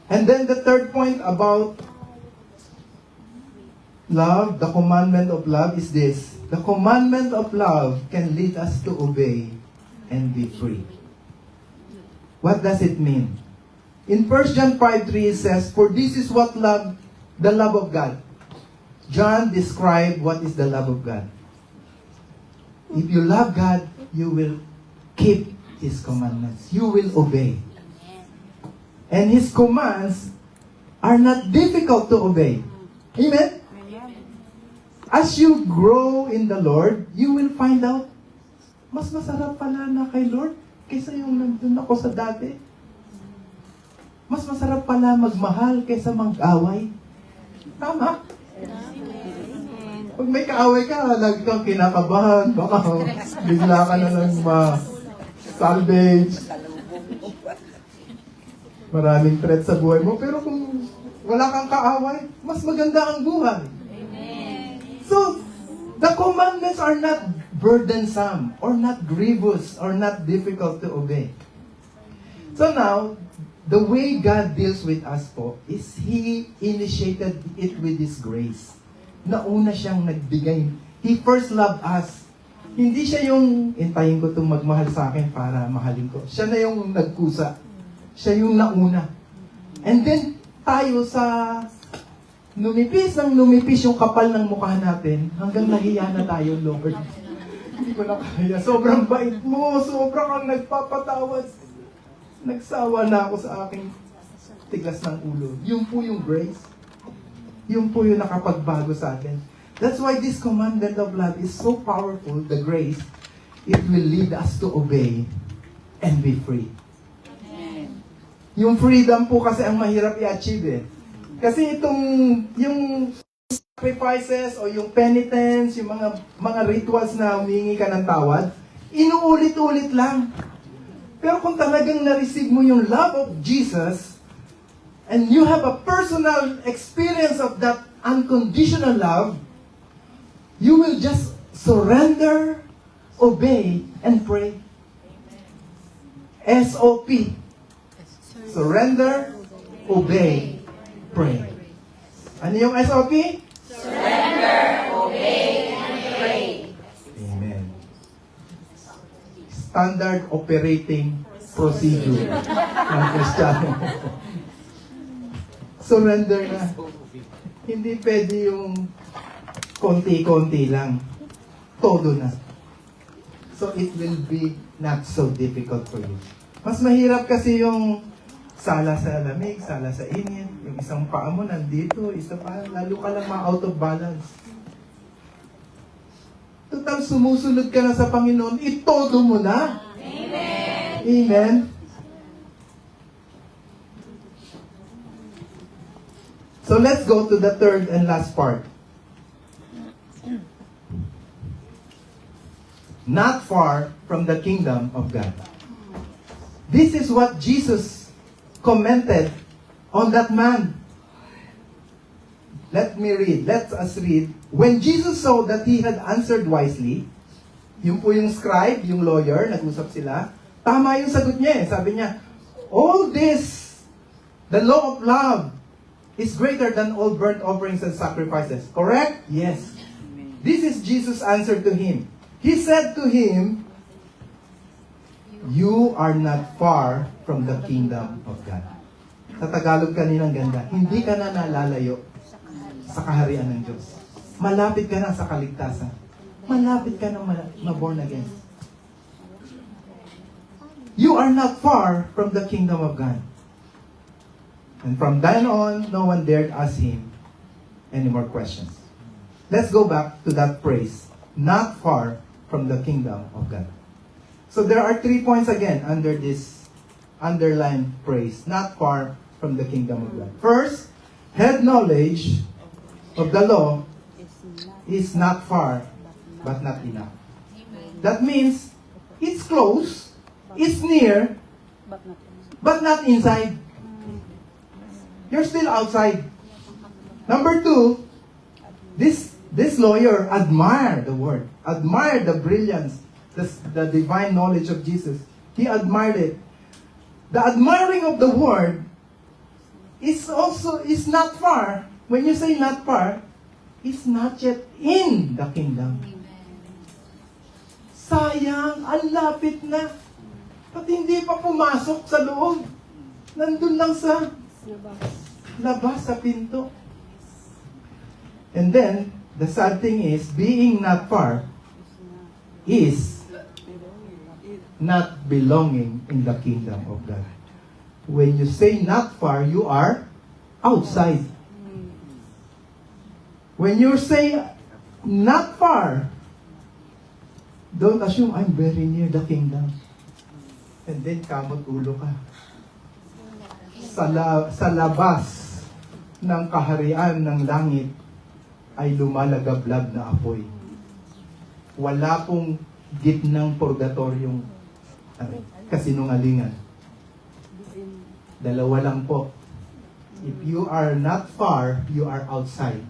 And then the third point about love, the commandment of love is this. The commandment of love can lead us to obey and be free. What does it mean? In 1 John 5:3 it says, "For this is what love, the love of God." John described what is the love of God. If you love God, you will keep His commandments. You will obey. And His commands are not difficult to obey. Amen? As you grow in the Lord, you will find out, mas masarap pala na kay Lord kaysa yung nandun ako sa dati. Mas masarap pala magmahal kaysa mag-away. Tama? Pag may kaaway ka, kang kinakabahan, baka bigla ka na lang ma-salvage. Maraming threat sa buhay mo. Pero kung wala kang kaaway, mas maganda ang buhay. So, the commandments are not burdensome, or not grievous, or not difficult to obey. So now, the way God deals with us po, is He initiated it with His grace. Nauna siyang nagbigay. He first loved us. Hindi siya yung, intayin ko itong magmahal sa akin para mahalin ko. Siya na yung nagkusa. Siya yung nauna. And then, tayo sa numipis yung kapal ng mukha natin, hanggang nahiya na tayo, Lord. Hindi ko na kaya. Sobrang bait mo. Sobrang kang nagpapatawad. Nagsawa na ako sa aking tiglas ng ulo. Yun po yung grace. Yun po yung nakapagbago sa atin. That's why this commandment of love is so powerful, the grace. It will lead us to obey and be free. Yung freedom po kasi ang mahirap i-achieve eh. Kasi yung sacrifices o yung penitence, yung mga rituals na humingi ka ng tawad, inuulit-ulit lang. Pero kung talagang na-receive mo yung love of Jesus, and you have a personal experience of that unconditional love, you will just surrender, obey, and pray. SOP. Surrender, obey, pray. Ano yung SOP? Surrender, obey, and pray. Amen. Standard operating procedure ng Kristiyano. Surrender na. Hindi pwede yung konti-konti lang. Todo na. So it will be not so difficult for you. Mas mahirap kasi yung sala sa lamig, sala sa init, yung isang paa mo nandito, isa pa, lalo ka lang ma-out of balance. Total, sumusunod ka na sa Panginoon, itodo mo na. Amen. Amen. So let's go to the third and last part. Not far from the kingdom of God. This is what Jesus commented on that man. Let us read. When Jesus saw that he had answered wisely, yung po yung scribe, yung lawyer, nag-usap sila, tama yung sagot niya eh. Sabi niya, all this, the law of love, is greater than all burnt offerings and sacrifices. Correct? Yes. This is Jesus' answer to him. He said to him, you are not far from the kingdom of God. Sa Tagalog kaninang ganda, hindi ka na nalalayo sa kaharian ng Diyos. Malapit ka na sa kaligtasan. Malapit ka na ma-born again. You are not far from the kingdom of God. And from then on, no one dared ask him any more questions. Let's go back to that phrase, not far from the kingdom of God. So there are 3 points again under this underlined phrase, not far from the kingdom of God. First, head knowledge of the law is not far, but not enough. That means, it's close, it's near, but not inside. You're still outside. Number two, this lawyer admired the word, admired the brilliance, the divine knowledge of Jesus. He admired it. The admiring of the word is not far. When you say not far, it's not yet in the kingdom. Sayang, ang lapit na. Pati hindi pa pumasok sa loob. Nandun lang sa labas sa pinto. And then, the sad thing is, being not far is not belonging in the kingdom of God. When you say not far, you are outside. When you say not far, don't assume I'm very near the kingdom. And then kamot ulo ka. Sa labas ng kaharian ng langit ay lumalagablab na apoy. Wala pong gitnang purgatoryong kasinungalingan. Dalawa lang po. If you are not far, you are outside.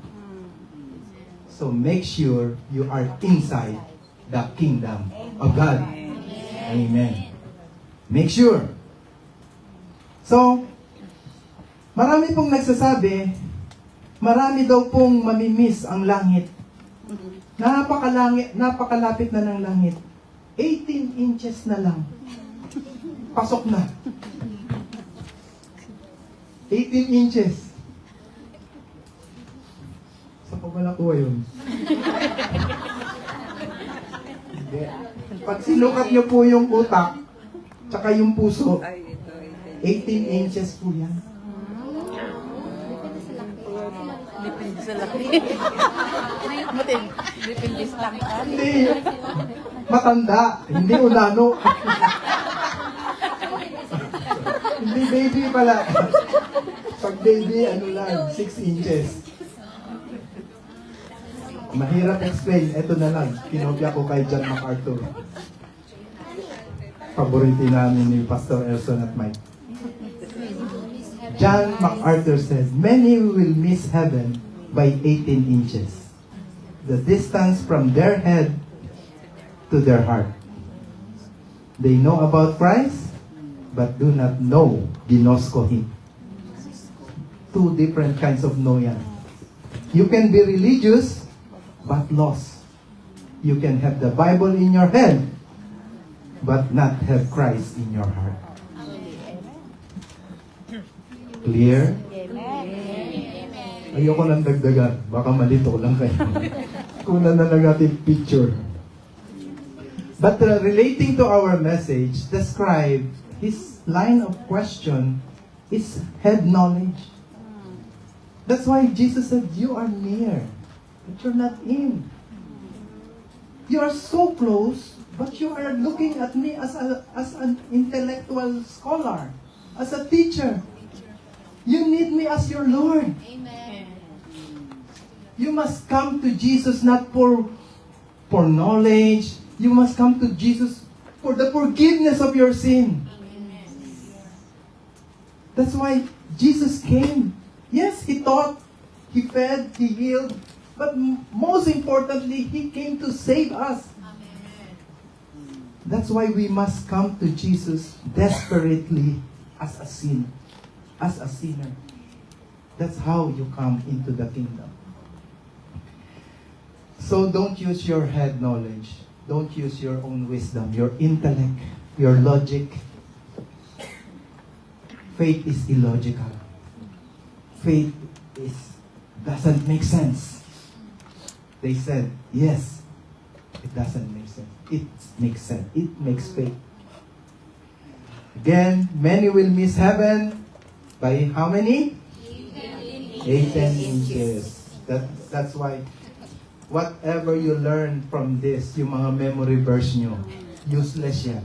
So make sure you are inside the kingdom of God. Amen. Make sure. So, marami pong nagsasabi, marami daw pong mamimiss ang langit. Napakalapit na ng langit. 18 inches na lang. Pasok na. 18 inches. Sa pa ba nakuha yun? Hindi. Pag sinukat niyo po yung utak, tsaka yung puso, 18 inches po yan. Depende sa laki. Depende sa tangkad. Hindi. Matanda. Hindi unano. Hindi baby pala. Pag baby, ano lang, 6 inches. Mahirap explain. Ito na lang. Kinopya ko kay John MacArthur. Paborito namin ni Pastor Elson at Mike. John MacArthur says, many will miss heaven by 18 inches. The distance from their head to their heart. They know about Christ, but do not know ginosko Him. Two different kinds of know yan. You can be religious, but lost. You can have the Bible in your head, but not have Christ in your heart. Clear? Ayoko lang dagdagan. Baka malito lang kayo. Kunan na lang natin picture. But relating to our message, the scribe, his line of question is head knowledge. That's why Jesus said, you are near, but you're not in. You are so close, but you are looking at me as an intellectual scholar, as a teacher. You need me as your Lord. Amen. You must come to Jesus not for knowledge. You must come to Jesus for the forgiveness of your sin. Amen. That's why Jesus came. Yes, He taught, He fed, He healed, but most importantly, He came to save us. Amen. That's why we must come to Jesus desperately as a sinner. As a sinner. That's how you come into the kingdom. So don't use your head knowledge. Don't use your own wisdom, your intellect, your logic. Faith is illogical. Faith doesn't make sense. They said, yes, it doesn't make sense. It makes sense. It makes faith. Again, many will miss heaven by how many? 18 inches. That's why whatever you learn from this, yung mga memory verse nyo, useless yan.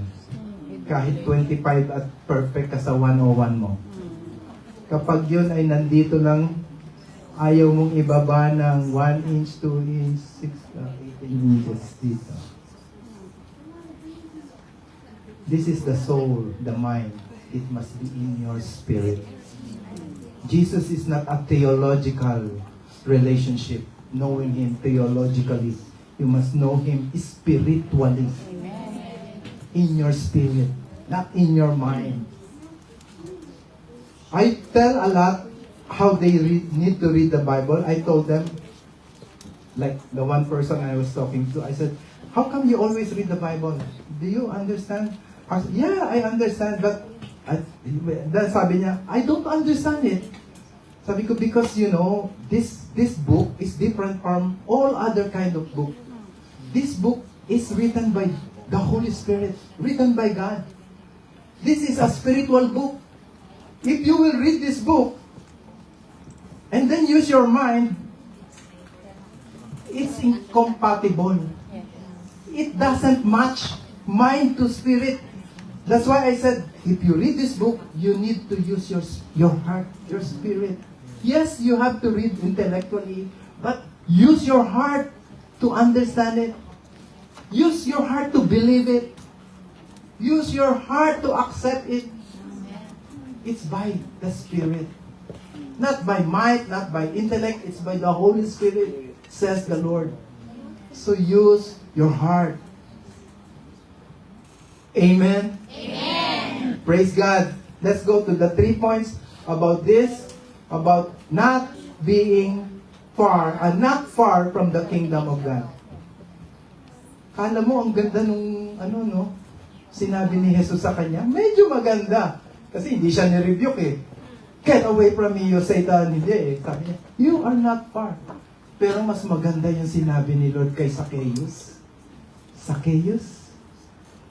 Kahit 25 at perfect ka sa 101 mo. Kapag yun ay nandito lang, ayaw mong ibaba ng 1 inch, 2 inch, 6, 18 inches dito. This is the soul, the mind. it must be in your spirit. Jesus is not a theological relationship, knowing Him theologically. You must know Him spiritually. In your spirit, not in your mind. I tell a lot how they need to read the Bible. I told them, like the one person I was talking to, I said, how come you always read the Bible? Do you understand? I said, yeah, I understand, but then sabi niya, I don't understand it. Sabi ko, because this book is different from all other kind of book. This book is written by the Holy Spirit, written by God. This is a spiritual book. If you will read this book, and then use your mind, it's incompatible. It doesn't match mind to spirit. That's why I said, if you read this book, you need to use your heart, your spirit. Yes, you have to read intellectually, but use your heart to understand it. Use your heart to believe it. Use your heart to accept it. It's by the Spirit. Not by might, not by intellect. It's by the Holy Spirit, says the Lord. So use your heart. Amen? Amen. Praise God. Let's go to the 3 points about this, about not being far, not far from the kingdom of God. Kala mo, ang ganda nung, sinabi ni Jesus sa kanya. Medyo maganda. Kasi hindi siya nirebuke eh. Get away from me, you Satan. Hindi eh. Sabi niya, you are not far. Pero mas maganda yung sinabi ni Lord kay Zacchaeus. Zacchaeus,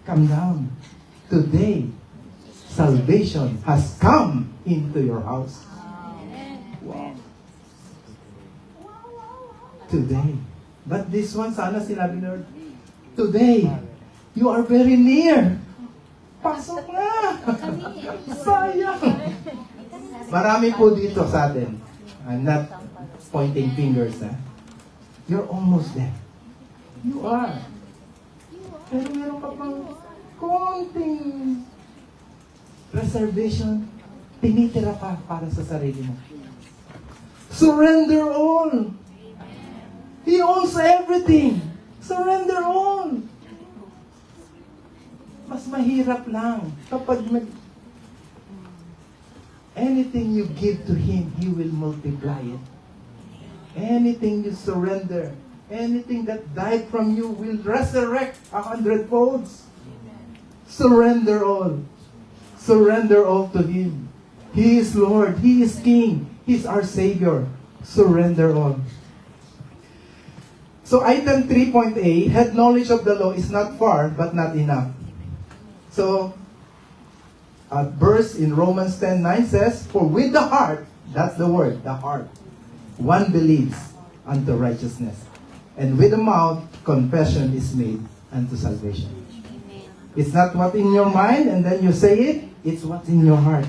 come down. Today, salvation has come into your house. Wow. Today. But this one, sana sinabi ni Lord, today, you are very near. Pasok na! Sayang! Marami po dito sa atin. I'm not pointing fingers. You're almost there. You are. Pero meron ka pang konting reservation. Tinitira pa para sa sarili mo. Surrender all. He owns everything. Surrender all. Mas mahirap lang kapag anything you give to Him, He will multiply it. Anything you surrender, anything that died from you will resurrect 100-fold. Surrender all. Surrender all to Him. He is Lord. He is King. He is our Savior. Surrender all. So item 3.8, head knowledge of the law is not far, but not enough. So, a verse in Romans 10:9 says, for with the heart, that's the word, the heart, one believes unto righteousness. And with the mouth, confession is made unto salvation. It's not what in your mind and then you say it, it's what's in your heart.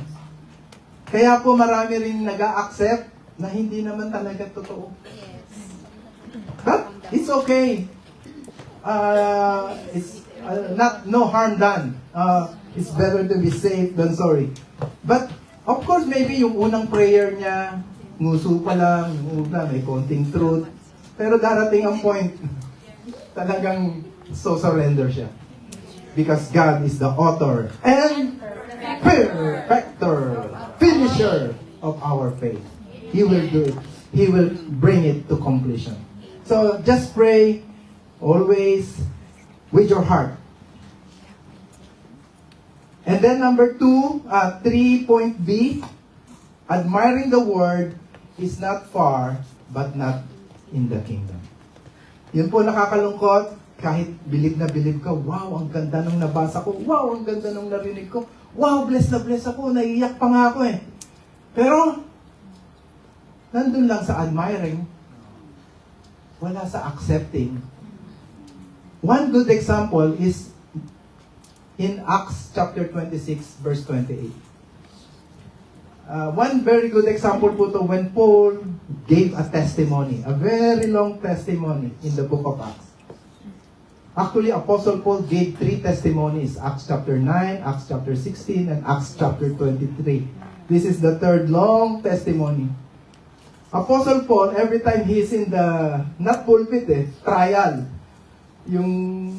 Kaya po marami rin nag-a-accept na hindi naman talaga totoo. But it's okay. It's no harm done. It's better to be safe than sorry. But, of course, maybe yung unang prayer niya, nguso pa lang, may konting truth. Pero darating ang point, talagang so-surrender siya. Because God is the author and perfecter, finisher of our faith. He will do it. He will bring it to completion. So, just pray always with your heart. And then number 2, 3.B, admiring the word is not far, but not in the kingdom. Yun po nakakalungkot, kahit bilib na bilib ka, wow, ang ganda nung nabasa ko, wow, ang ganda nung narinig ko, wow, bless na bless ako, naiiyak pa nga ako eh. Pero, nandun lang sa admiring, wala sa accepting. One good example is in Acts chapter 26, verse 28. One very good example po to when Paul gave a testimony, a very long testimony in the book of Acts. Actually, Apostle Paul gave 3 testimonies. Acts chapter 9, Acts chapter 16, and Acts chapter 23. This is the third long testimony. Apostle Paul, every time he's in the, not pulpit trial. Yung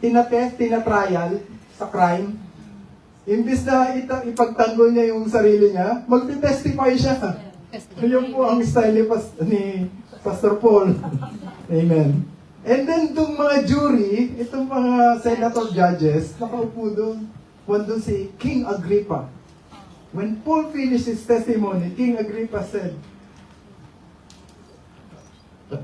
tinatrial sa crime. Imbis na ipagtanggol niya yung sarili niya, magte-testify siya. Yun po ang style ni Pastor Paul. Amen. And then, itong mga jury, itong mga senator judges, nakaupo doon. Doon si King Agrippa. When Paul finished his testimony, King Agrippa said,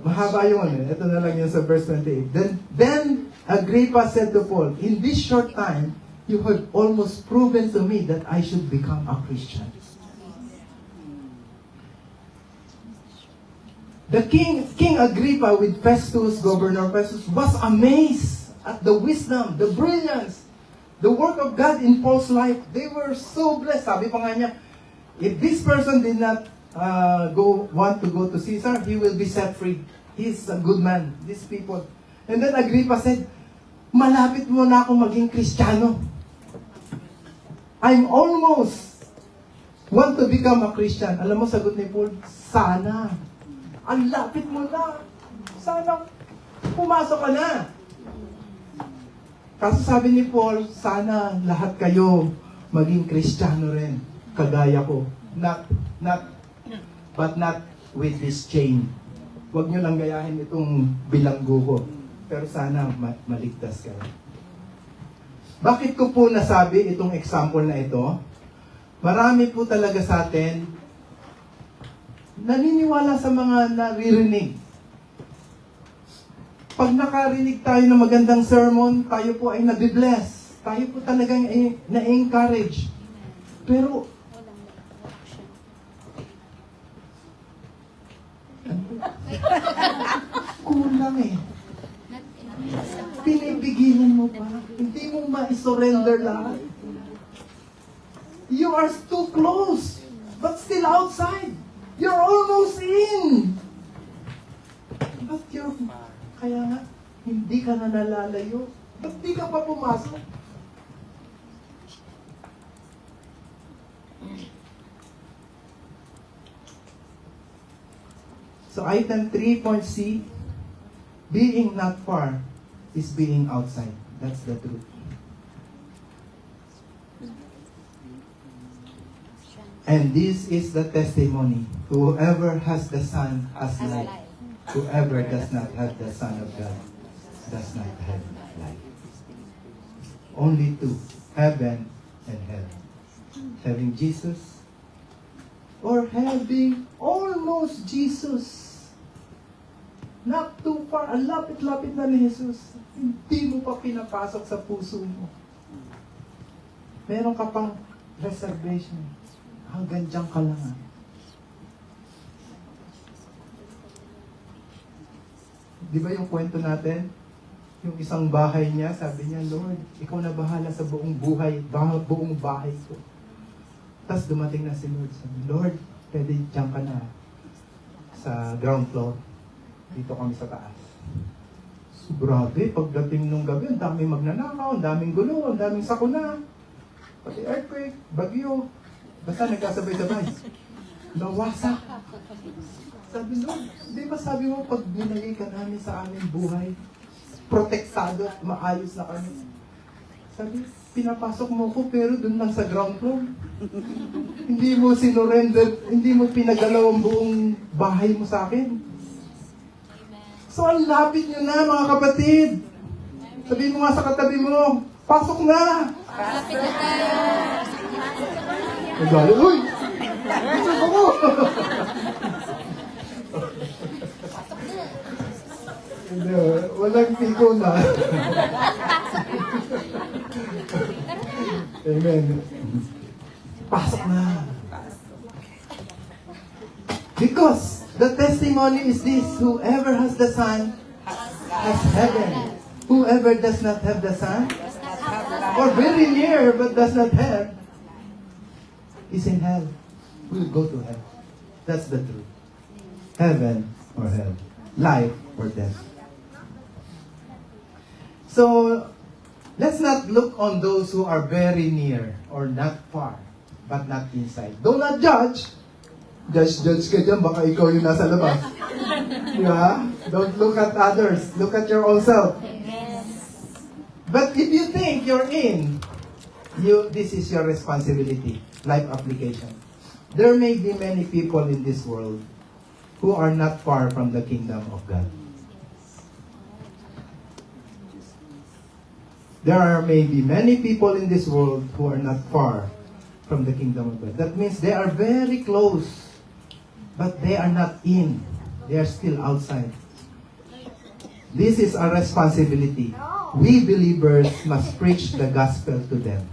mahaba yun. Ito na lang yun sa verse 28. Then Agrippa said to Paul, in this short time, you have almost proven to me that I should become a Christian. The King Agrippa with Festus, Governor Festus, was amazed at the wisdom, the brilliance, the work of God in Paul's life. They were so blessed. Sabi pa nga niya, if this person did not want to go to Caesar, he will be set free. He's a good man, these people. And then Agrippa said, malapit mo na akong maging Kristiyano. I'm almost want to become a Christian. Alam mo, sagot ni Paul, sana. Ang lapit mo na. Sana pumasok ka na. Kaso sabi ni Paul, sana lahat kayo maging Kristiyano rin. Kagaya ko. But not with this chain. Huwag nyo lang gayahin itong bilanggo ko. Pero sana maligtas kayo. Bakit ko po nasabi itong example na ito? Marami po talaga sa atin naniniwala sa mga naririnig. Pag nakarinig tayo ng magandang sermon, tayo po ay nabibless. Tayo po talagang na-encourage. Pero, kulang pinipigilan mo pa. Hindi mo ma-surrender lahat. You are too close, but still outside. You're almost in. But kaya nga, hindi ka na nalalayo. Ba't di ka pa pumasok? So item 3.c, being not far is being outside. That's the truth. And this is the testimony. Whoever has the Son has life. Whoever does not have the Son of God does not have life. Only two, heaven and hell. Having Jesus or having almost Jesus. Not too far. Ang lapit-lapit na ni Jesus. Hindi mo pa pinapasok sa puso mo. Meron ka pang reservation. Hanggang dyan ka lang. Di ba yung kwento natin? Yung isang bahay niya, sabi niya, Lord, ikaw na bahala sa buong buhay, buong bahay ko. Tapos dumating na si Lord. Sabi, Lord, pwede dyan ka na sa ground floor. Dito kami sa taas. So, grabe, pagdating nung gabi, ang daming magnanakaw, ang daming gulo, ang daming sakuna. Pati earthquake, bagyo. Basta nagkasabay-sabay. Nawasak. Sabi, Lord, di ba sabi mo, pag binigay ka namin sa aming buhay, protektado at maayos na kami. Sabi, pinapasok mo ko pero dun lang sa ground floor. Hindi mo sinurrender, hindi mo pinagalaw ang buong bahay mo sa akin. So, ang lapit nyo na, mga kapatid. Sabihin mo nga sa katabi mo, pasok na! Lapit na tayo. Nagali, uy! Gusto ko! Hindi, walang piko na. Amen. Pasok na. Because the testimony is this, whoever has the Son has heaven. Whoever does not have the Son, or very near but does not have, is in hell. Will go to hell. That's the truth. Heaven or hell. Life or death. So, let's not look on those who are very near or not far, but not inside. Do not judge. Judge ka dyan, baka ikaw yung nasa labas. Yeah? Don't look at others. Look at your own self. But if you think you're in, this is your responsibility. Life application. There may be many people in this world who are not far from the kingdom of God. There are maybe many people in this world who are not far from the kingdom of God. That means they are very close, but they are not in. They are still outside. This is our responsibility. We believers must preach the gospel to them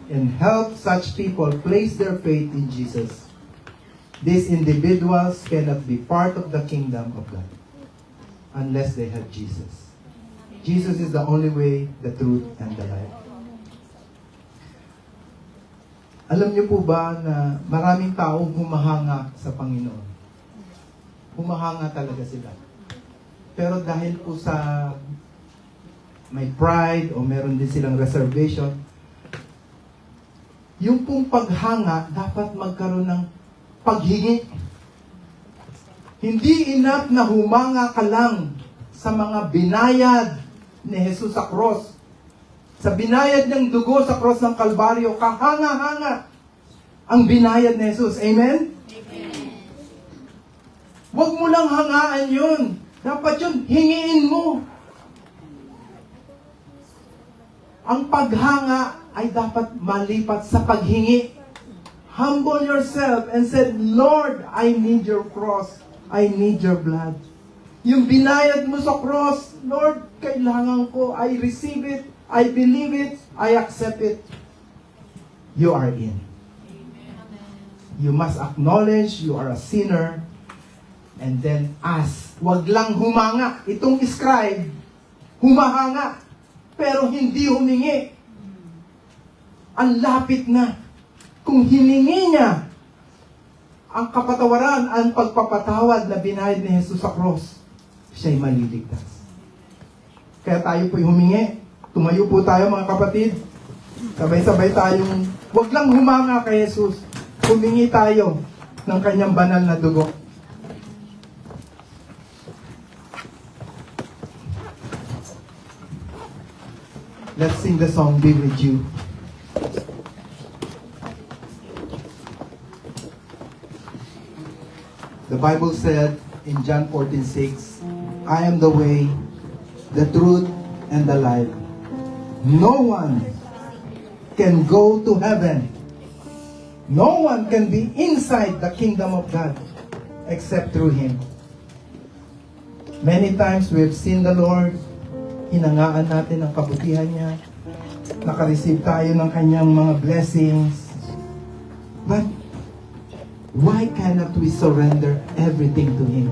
and help such people place their faith in Jesus. These individuals cannot be part of the kingdom of God unless they have Jesus. Jesus is the only way, the truth, and the life. Alam niyo po ba na maraming taong humahanga sa Panginoon? Humahanga talaga sila. Pero dahil po sa may pride o meron din silang reservation, yung pong paghanga dapat magkaroon ng paghingi. Hindi enough na humanga ka lang sa mga binayad ni Jesus sa cross. Sa binayad ng dugo sa cross ng Kalbaryo, kahanga-hanga ang binayad ni Jesus. Amen? Huwag mo lang hangaan yun. Dapat yun, hingiin mo. Ang paghanga ay dapat malipat sa paghingi. Humble yourself and said, Lord, I need your cross. I need your blood. Yung binayad mo sa cross, Lord, kailangan ko. I receive it. I believe it. I accept it. You are in. You must acknowledge you are a sinner and then ask. Huwag lang humanga. Itong scribe, humahanga, pero hindi humingi. Ang lapit na. Kung hiningi niya ang kapatawaran, ang pagpapatawad na binayad ni Jesus sa cross, siya'y maliligtas. Kaya tayo po'y humingi. Tumayo po tayo mga kapatid. Sabay-sabay tayong, huwag lang humanga kay Jesus. Humingi tayo ng kanyang banal na dugo. Let's sing the song, Be With You. The Bible said in John 14:6, I am the way, the truth, and the life. No one can go to heaven. No one can be inside the kingdom of God except through Him. Many times we have seen the Lord, hinangaan natin ang kabutihan niya, nakareceive tayo ng kanyang mga blessings. But why cannot we surrender everything to Him?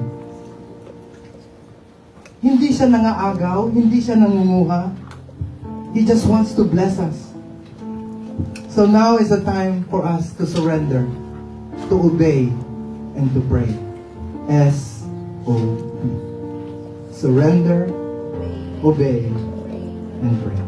Hindi siya nangaagaw, hindi siya nangunguha. He just wants to bless us. So now is the time for us to surrender, to obey, and to pray. S-O-B. Surrender, obey, and pray.